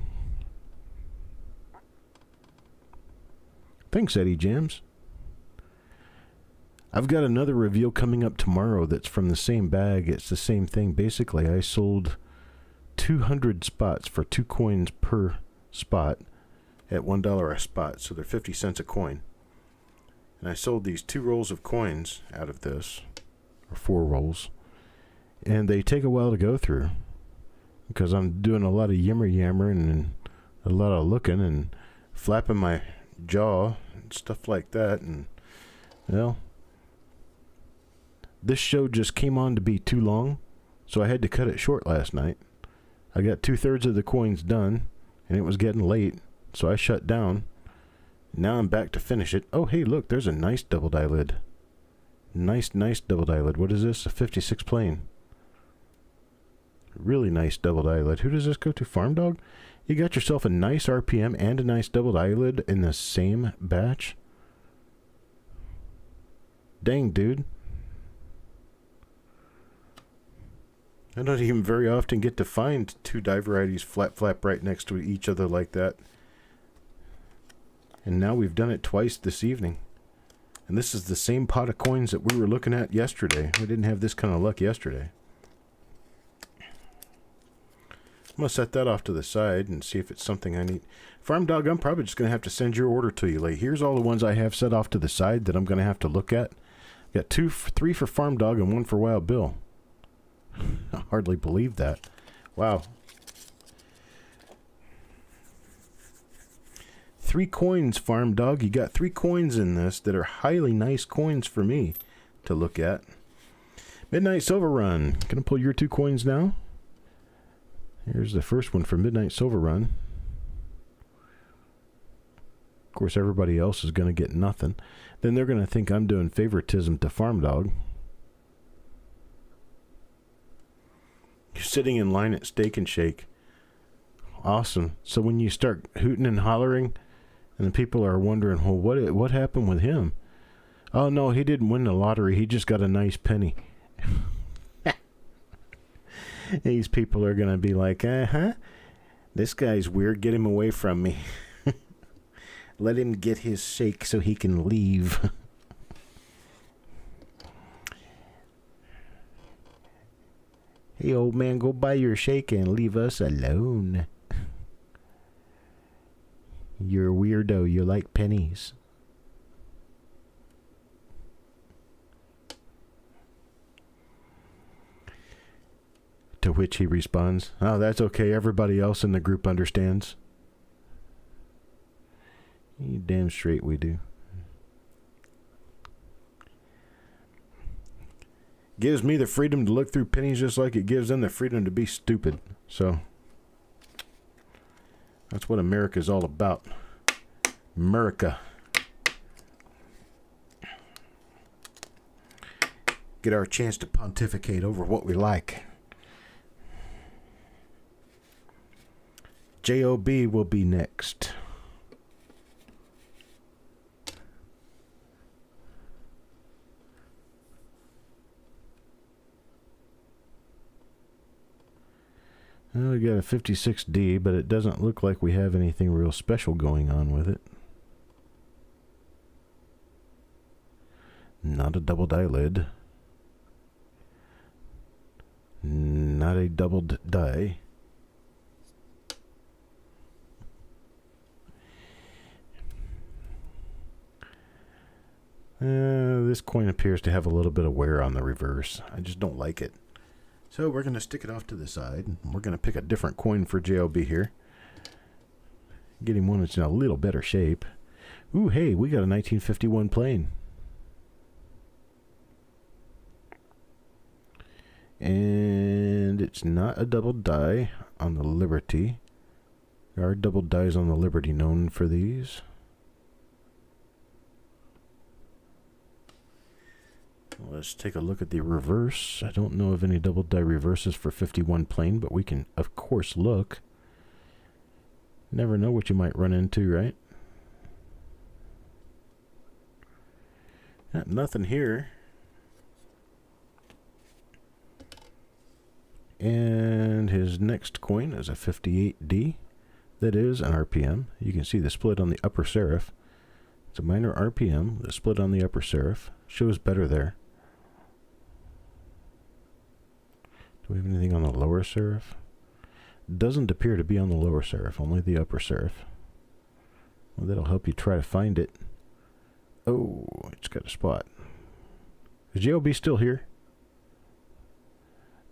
Thanks, Eddie Jams. I've got another reveal coming up tomorrow that's from the same bag. It's the same thing. Basically, I sold 200 spots for 2 coins per spot at $1 a spot, so they're 50 cents a coin. And I sold these 2 rolls of coins out of this, or 4 rolls, and they take a while to go through because I'm doing a lot of yammering and a lot of looking and flapping my jaw and stuff like that. And well, this show just came on to be too long, so I had to cut it short last night. I got 2/3 of the coins done, and it was getting late, so I shut down. Now I'm back to finish it. Oh, hey, look, there's a nice double die lid. Nice double die lid. What is this? A 56 plain. Really nice double die lid. Who does this go to? Farm Dog? You got yourself a nice RPM and a nice double die lid in the same batch? Dang, dude. I don't even very often get to find 2 die varieties flap right next to each other like that. And now we've done it twice this evening. And this is the same pot of coins that we were looking at yesterday. We didn't have this kind of luck yesterday. I'm going to set that off to the side and see if it's something I need. Farm Dog, I'm probably just going to have to send your order to you late. Here's all the ones I have set off to the side that I'm going to have to look at. Got 3 for Farm Dog and 1 for Wild Bill. I hardly believe that. Wow. 3 coins, Farm Dog. You got 3 coins in this that are highly nice coins for me to look at. Midnight Silver Run. Gonna pull your 2 coins now. Here's the first one for Midnight Silver Run. Of course, everybody else is going to get nothing. Then they're going to think I'm doing favoritism to Farm Dog. You're sitting in line at Steak and Shake. Awesome. So when you start hooting and hollering, and the people are wondering, well, what happened with him? Oh, no, he didn't win the lottery. He just got a nice penny. These people are going to be like, this guy's weird. Get him away from me. Let him get his shake so he can leave. Hey, old man, go buy your shake and leave us alone. You're a weirdo. You like pennies. To which he responds, oh, that's okay. Everybody else in the group understands. You damn straight we do. Gives me the freedom to look through pennies just like it gives them the freedom to be stupid. So that's what America's all about. America. Get our chance to pontificate over what we like. J.O.B. will be next. Well, we got a 56D, but it doesn't look like we have anything real special going on with it. Not a double die lid. Not a doubled die. This coin appears to have a little bit of wear on the reverse. I just don't like it. So we're going to stick it off to the side. We're going to pick a different coin for JLB here. Get him one that's in a little better shape. Ooh, hey, we got a 1951 plane. And it's not a double die on the Liberty. There are double dies on the Liberty known for these. Let's take a look at the reverse. I don't know of any double die reverses for 51 plane, but we can, of course, look. Never know what you might run into, right? Nothing here. And his next coin is a 58D. That is an RPM. You can see the split on the upper serif. It's a minor RPM. The split on the upper serif shows better there. Do we have anything on the lower serif? Doesn't appear to be on the lower serif, only the upper serif. Well, that'll help you try to find it. Oh, it's got a spot. Is J.O.B. still here?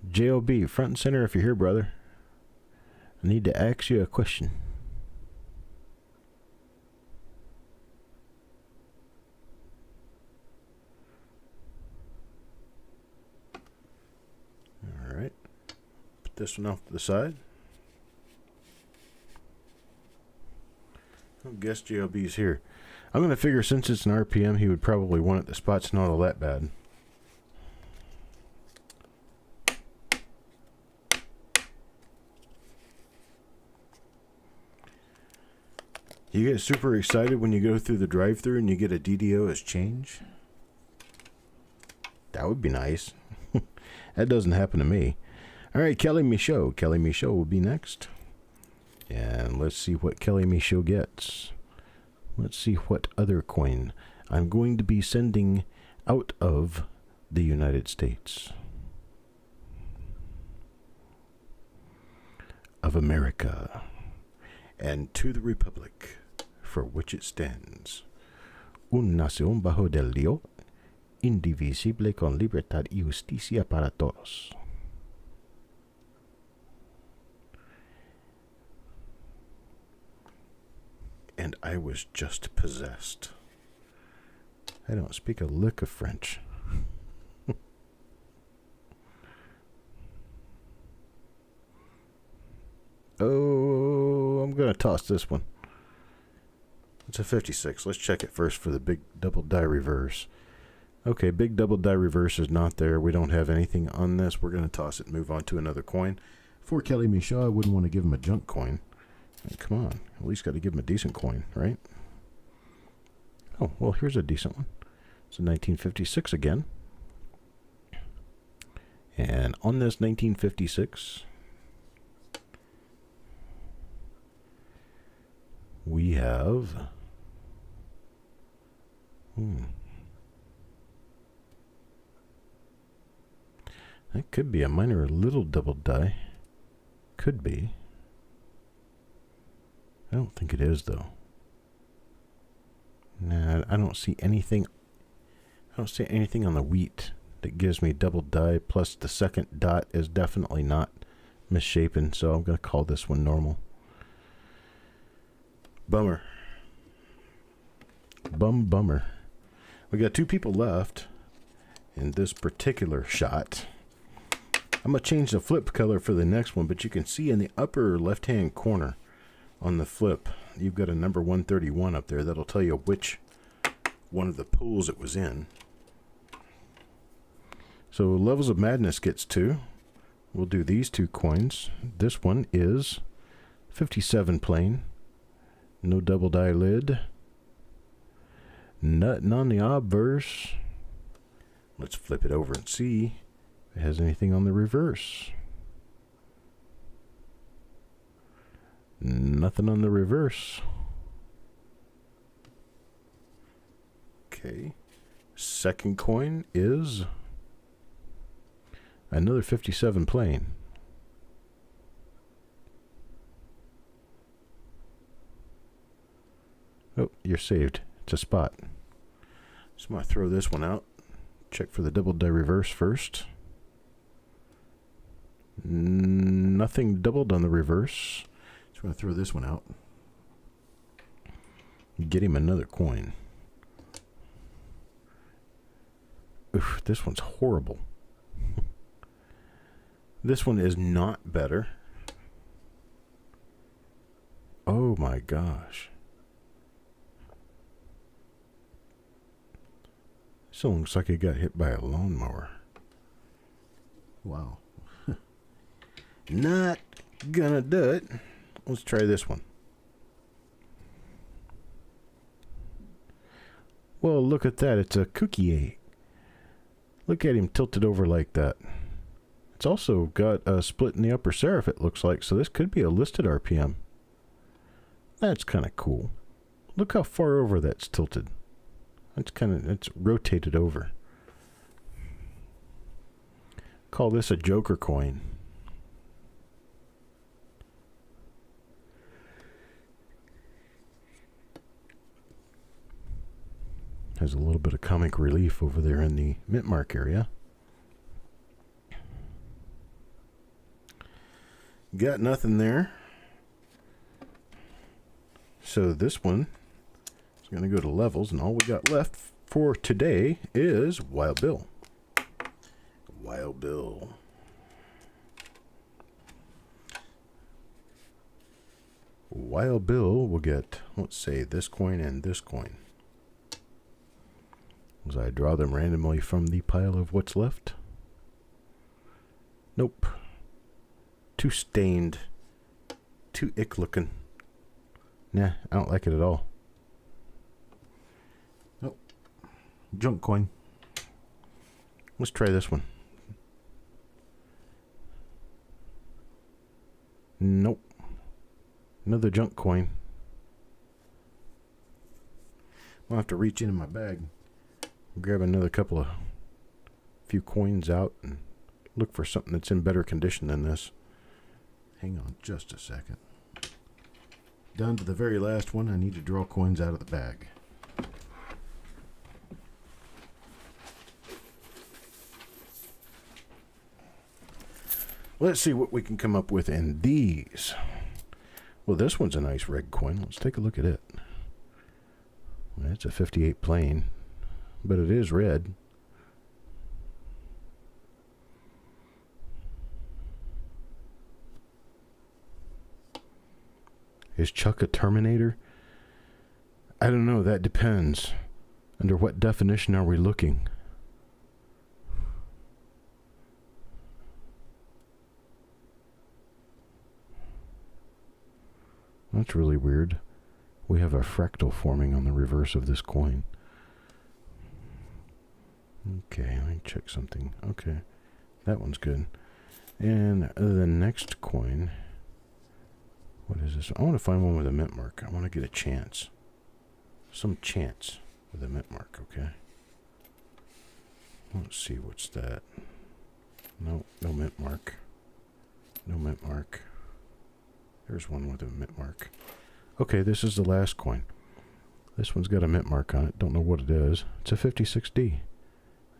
J.O.B., front and center if you're here, brother. I need to ask you a question. Alright. Put this one off to the side. I guess J.O.B.'s here. I'm going to figure since it's an RPM, he would probably want it. The spot's not all that bad. You get super excited when you go through the drive-thru and you get a DDO as change? That would be nice. That doesn't happen to me. All right, Kelly Michaud. Kelly Michaud will be next. And let's see what Kelly Michaud gets. Let's see what other coin I'm going to be sending out of the United States of America and to the Republic for which it stands. Una nación bajo del Dios, indivisible con libertad y justicia para todos. And I was just possessed. I don't speak a lick of French. Oh, I'm going to toss this one. It's a 56. Let's check it first for the big double die reverse. Okay, big double die reverse is not there. We don't have anything on this. We're going to toss it and move on to another coin. For Kelly Michaud, I wouldn't want to give him a junk coin. Come on, at least got to give him a decent coin, right? Oh, well, here's a decent one. It's a 1956 again. And on this 1956, we have... That could be a minor little double die. Could be. I don't think it is, though. Nah, I don't see anything. I don't see anything on the wheat that gives me double die. Plus, the second dot is definitely not misshapen, so I'm going to call this one normal. Bummer. Bummer. We got 2 people left in this particular shot. I'm going to change the flip color for the next one, but you can see in the upper left-hand corner on the flip, you've got a number 131 up there. That'll tell you which one of the pools it was in. So Levels of Madness gets 2. We'll do these 2 coins. This one is 57 plain. No double die lid. Nothing on the obverse. Let's flip it over and see if it has anything on the reverse. Nothing on the reverse. Okay. Second coin is another 57 plain. Oh, you're saved. It's a spot. So I'm going to throw this one out. Check for the double die reverse first. Nothing doubled on the reverse. So I'm going to throw this one out. Get him another coin. Oof, this one's horrible. This one is not better. Oh my gosh. This one looks like it got hit by a lawnmower. Wow. Not gonna do it. Let's try this one. Well, look at that. It's a cookie egg. Look at him tilted over like that. It's also got a split in the upper serif, it looks like, so this could be a listed RPM. That's kind of cool. Look how far over that's tilted. It's rotated over. Call this a Joker coin. Has a little bit of comic relief over there in the mint mark area. Got nothing there. So this one is going to go to levels, and all we got left for today is Wild Bill. Wild Bill. Wild Bill will get, let's say, this coin and this coin. As I draw them randomly from the pile of what's left. Nope. Too stained. Too ick looking. Nah, I don't like it at all. Nope. Junk coin. Let's try this one. Nope. Another junk coin. I'll have to reach into my bag. Grab another few coins out and look for something that's in better condition than this. Hang on just a second. Down to the very last one, I need to draw coins out of the bag. Let's see what we can come up with in these. Well, this one's a nice red coin. Let's take a look at it. It's a 58 plain, but it is red. Is Chuck a Terminator? I don't know. That depends. Under what definition are we looking? That's really weird. We have a fractal forming on the reverse of this coin. Okay, let me check something. Okay, that one's good. And the next coin, what is this? I want to find one with a mint mark. I want to get a chance. Some chance with a mint mark, okay? Let's see, what's that? No, no mint mark. No mint mark. There's one with a mint mark. Okay, this is the last coin. This one's got a mint mark on it. Don't know what it is. It's a 56D.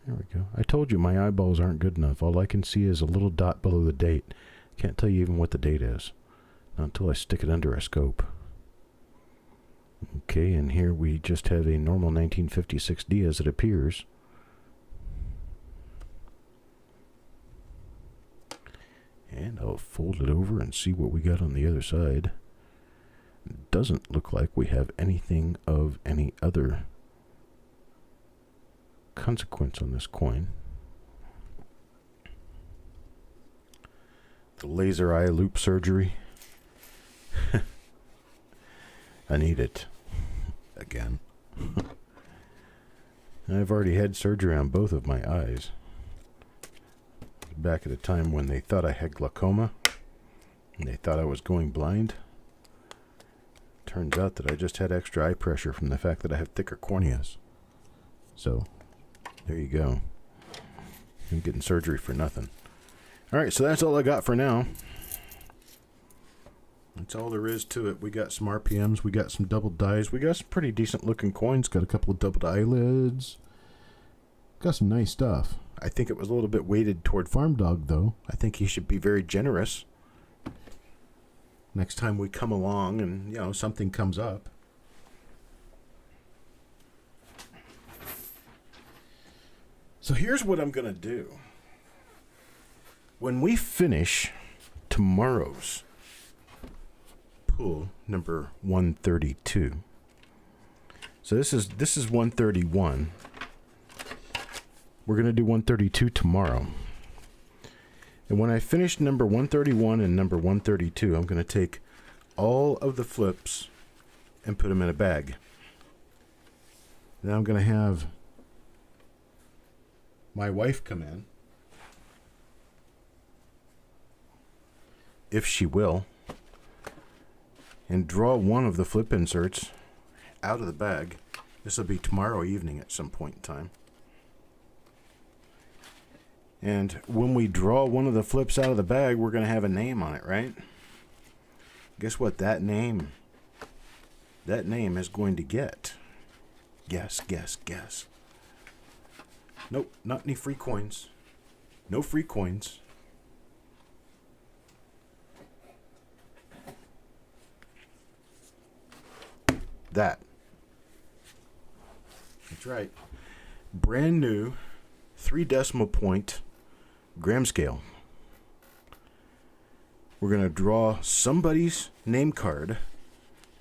There we go. I told you my eyeballs aren't good enough. All I can see is a little dot below the date. Can't tell you even what the date is. Not until I stick it under a scope. Okay, and here we just have a normal 1956D as it appears. And I'll fold it over and see what we got on the other side. It doesn't look like we have anything of any other consequence on this coin. The laser eye loop surgery. I need it. Again. I've already had surgery on both of my eyes. Back at a time when they thought I had glaucoma and they thought I was going blind. Turns out that I just had extra eye pressure from the fact that I have thicker corneas. So, there you go. I'm getting surgery for nothing. Alright, so that's all I got for now. That's all there is to it. We got some RPMs, we got some double dies, we got some pretty decent looking coins, got a couple of doubled eyelids. Got some nice stuff. I think it was a little bit weighted toward Farm Dog, though. I think he should be very generous next time we come along and, you know, something comes up. So here's what I'm going to do. When we finish tomorrow's pull number 132. So this is 131. We're going to do 132 tomorrow. And when I finish number 131 and number 132, I'm going to take all of the flips and put them in a bag. Then I'm going to have my wife come in, if she will, and draw one of the flip inserts out of the bag. This will be tomorrow evening at some point in time. And when we draw one of the flips out of the bag, we're going to have a name on it, right? Guess what that name is going to get? Guess, guess, guess. Nope, not any free coins. No free coins. That. That's right. Brand new 3 decimal point gram scale. We're going to draw somebody's name card.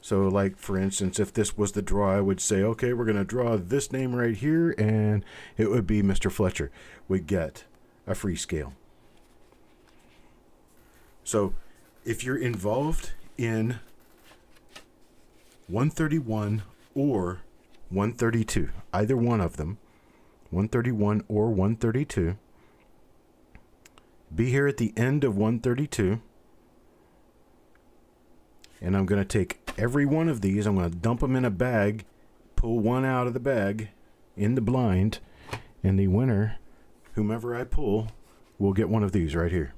So, like, for instance, if this was the draw, I would say, okay, we're going to draw this name right here, and it would be Mr. Fletcher. We'd get a free scale. So, if you're involved in 131 or 132, either one of them, 131 or 132, be here at the end of 132, and I'm going to take every one of these, I'm going to dump them in a bag, pull one out of the bag in the blind, and the winner, whomever I pull, will get one of these right here.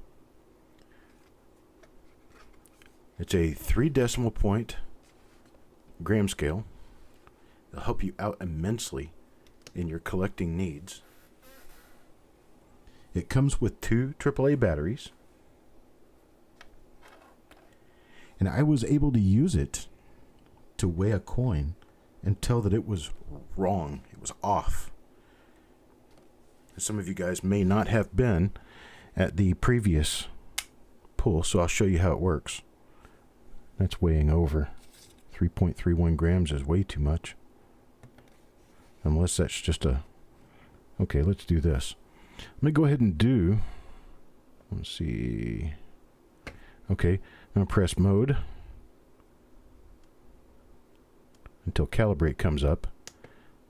It's a 3 decimal point gram scale. It'll help you out immensely in your collecting needs. It comes with 2 AAA batteries. And I was able to use it to weigh a coin and tell that it was wrong. It was off. Some of you guys may not have been at the previous pull, so I'll show you how it works. That's weighing over 3.31 grams is way too much. Unless that's just a... Okay, let's do this. Let me go ahead and do... Let's see... Okay, I'm going to press mode until calibrate comes up.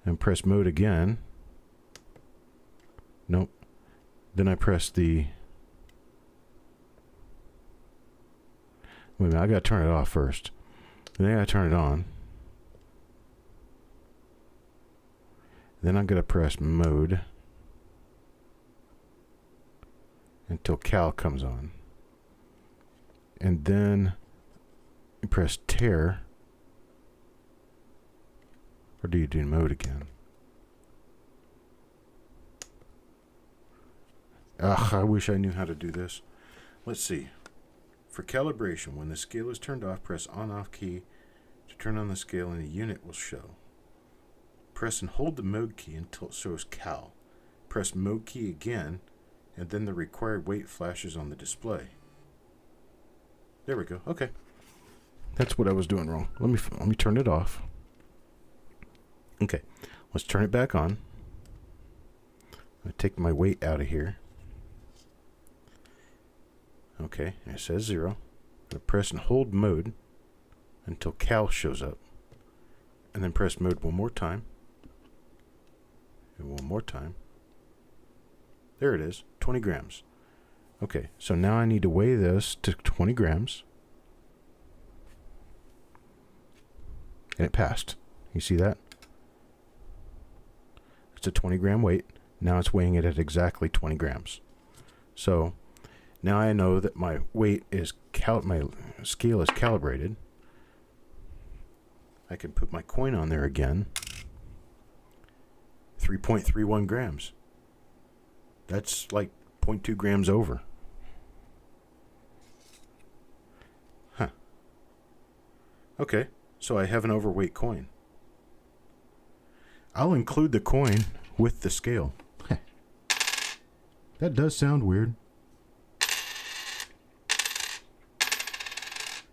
And press mode again. Nope. Then I press the... Wait a minute, I gotta turn it off first. Then I gotta turn it on. Then I'm gonna press mode until cal comes on. And then you press tear. Or do you do mode again? Ugh, I wish I knew how to do this. Let's see. For calibration, when the scale is turned off, press on-off key to turn on the scale and the unit will show. Press and hold the mode key until it shows cal. Press mode key again, and then the required weight flashes on the display. There we go. Okay. That's what I was doing wrong. Let me turn it off. Okay. Let's turn it back on. I'm going to take my weight out of here. Okay, it says 0. I'm going to press and hold mode until cal shows up. And then press mode one more time. And one more time. There it is, 20 grams. Okay, so now I need to weigh this to 20 grams. And it passed. You see that? It's a 20 gram weight. Now it's weighing it at exactly 20 grams. So now I know that my weight is my scale is calibrated. I can put my coin on there again. 3.31 grams. That's like 0.2 grams over. Huh. Okay, so I have an overweight coin. I'll include the coin with the scale. That does sound weird.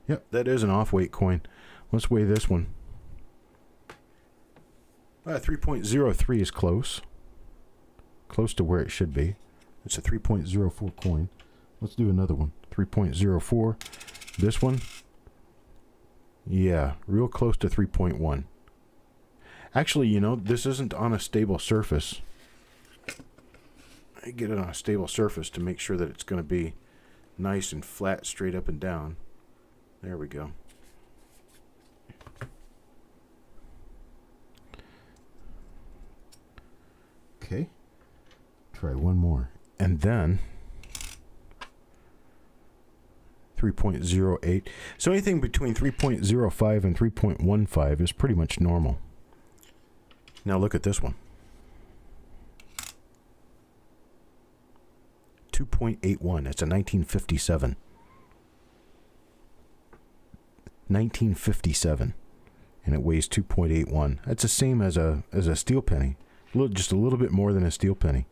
Yep, that is an off-weight coin. Let's weigh this one. 3.03 is close. Close to where it should be. It's a 3.04 coin. Let's do another one. 3.04. This one. Yeah, real close to 3.1. Actually, you know, this isn't on a stable surface. I get it on a stable surface to make sure that it's going to be nice and flat, straight up and down. There we go. Okay. Try one more. And then 3.08. So anything between 3.05 and 3.15 is pretty much normal. Now look at this one. 2.81. It's a 1957. 1957. And it weighs 2.81. That's the same as a steel penny. Just a little bit more than a steel penny.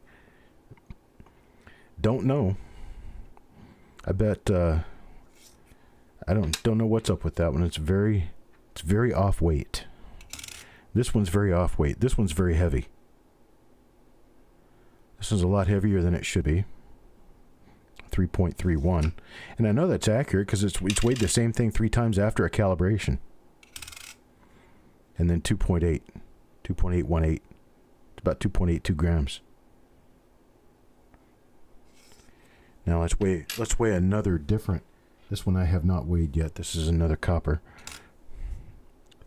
Don't know. I bet I don't know what's up with that one. It's very off weight. This one's very off weight. This one's very heavy. This is a lot heavier than it should be. 3.31. And I know that's accurate because it's weighed the same thing 3 times after a calibration. And then 2.8. 2.818. It's about 2.82 grams. Now let's weigh another different. This one I have not weighed yet. This is another copper.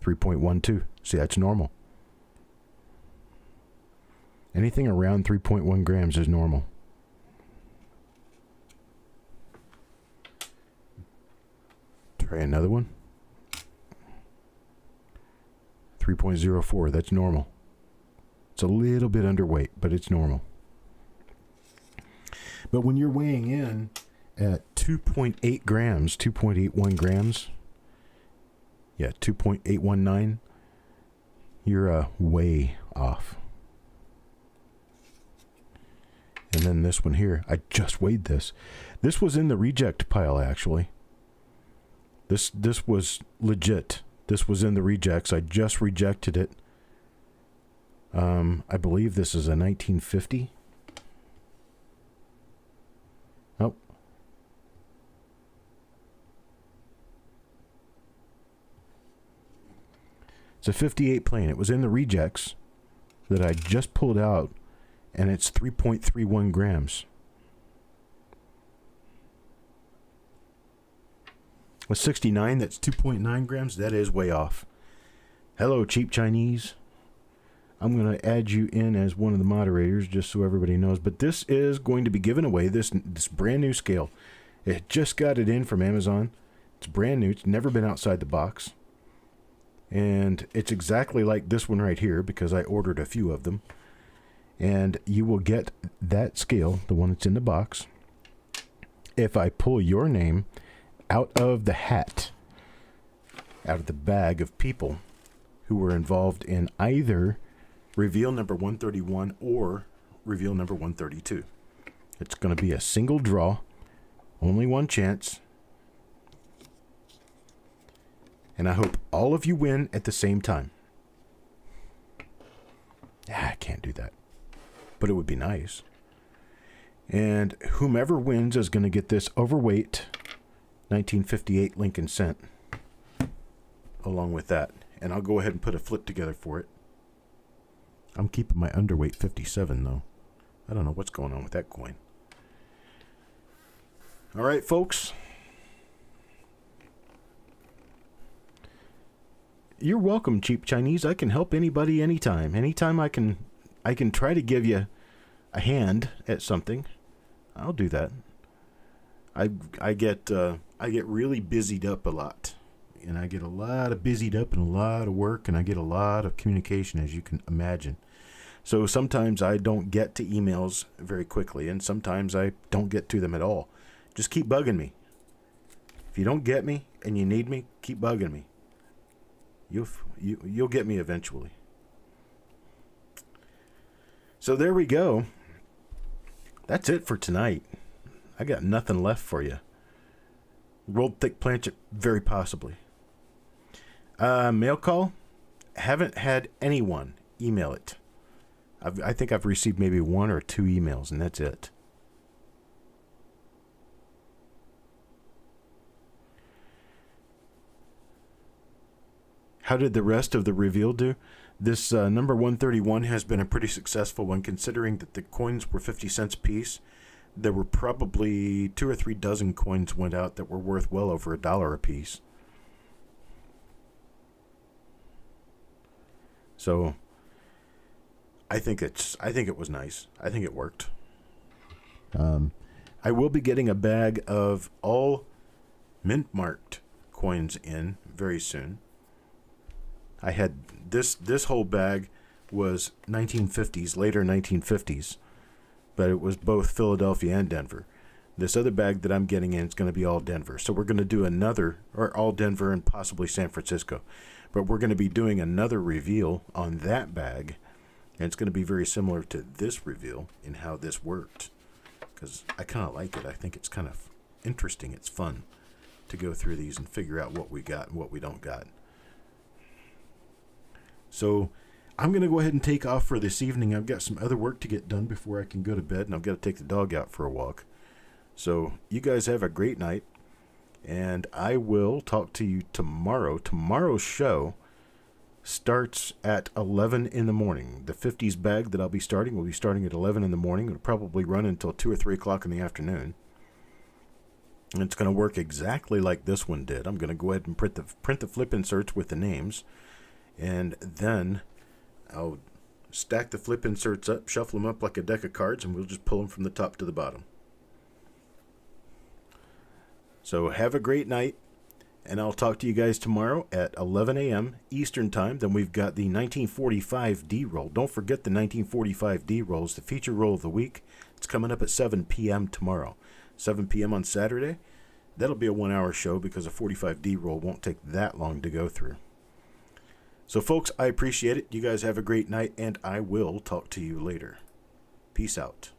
3.12. See, that's normal. Anything around 3.1 grams is normal. Try another one. 3.04. That's normal. It's a little bit underweight, but it's normal. But when you're weighing in at 2.8 grams, 2.81 grams, yeah, 2.819, you're way off. And then this one here, I just weighed this. This was in the reject pile, actually. This was legit. This was in the rejects. I just rejected it. I believe this is a 1950. Oh. It's a 58 plane. It was in the rejects that I just pulled out, and it's 3.31 grams. A 69, that's 2.9 grams. That is way off. Hello, Cheap Chinese. I'm going to add you in as one of the moderators just so everybody knows. But this is going to be given away, this brand new scale. It just got it in from Amazon. It's brand new. It's never been outside the box. And it's exactly like this one right here because I ordered a few of them. And you will get that scale, the one that's in the box, if I pull your name out of the hat, out of the bag of people who were involved in either reveal number 131 or reveal number 132. It's going to be a single draw, only one chance. And I hope all of you win at the same time. I can't do that, but it would be nice. And whomever wins is going to get this overweight 1958 Lincoln cent along with that. And I'll go ahead and put a flip together for it. I'm keeping my underweight 57 though. I don't know what's going on with that coin. All right, folks. You're welcome, Cheap Chinese. I can help anybody anytime. Anytime I can try to give you a hand at something, I'll do that. I get really busied up a lot. And I get a lot of busied up and a lot of work, and I get a lot of communication, as you can imagine. So sometimes I don't get to emails very quickly, and sometimes I don't get to them at all. Just keep bugging me. If you don't get me and you need me, keep bugging me. You'll get me eventually. So there we go. That's it for tonight. I got nothing left for you. Rolled thick planchet, very possibly. Mail call, haven't had anyone email it. I think I've received maybe 1 or 2 emails, and that's it. How did the rest of the reveal do? This number 131 has been a pretty successful one, considering that the coins were 50 cents a piece. There were probably 2 or 3 dozen coins went out that were worth well over $1 a piece. So I think it was nice. I think it worked. I will be getting a bag of all mint marked coins in very soon. I had this whole bag was 1950s, later 1950s, but it was both Philadelphia and Denver. This other bag that I'm getting in is going to be all Denver. So we're going to do another, or all Denver and possibly San Francisco. But we're going to be doing another reveal on that bag. And it's going to be very similar to this reveal in how this worked. Because I kind of like it. I think it's kind of interesting. It's fun to go through these and figure out what we got and what we don't got. So I'm going to go ahead and take off for this evening. I've got some other work to get done before I can go to bed. And I've got to take the dog out for a walk. So you guys have a great night. And I will talk to you tomorrow. Tomorrow's show starts at 11 in the morning. The 50s bag that I'll be starting will be starting at 11 in the morning. It'll probably run until 2 or 3 o'clock in the afternoon. And it's going to work exactly like this one did. I'm going to go ahead and print the flip inserts with the names. And then I'll stack the flip inserts up, shuffle them up like a deck of cards, and we'll just pull them from the top to the bottom. So have a great night, and I'll talk to you guys tomorrow at 11 a.m. Eastern Time. Then we've got the 1945 D-roll. Don't forget the 1945 D-roll is the feature roll of the week. It's coming up at 7 p.m. tomorrow. 7 p.m. on Saturday. That'll be a 1-hour show because a 45 D-roll won't take that long to go through. So, folks, I appreciate it. You guys have a great night, and I will talk to you later. Peace out.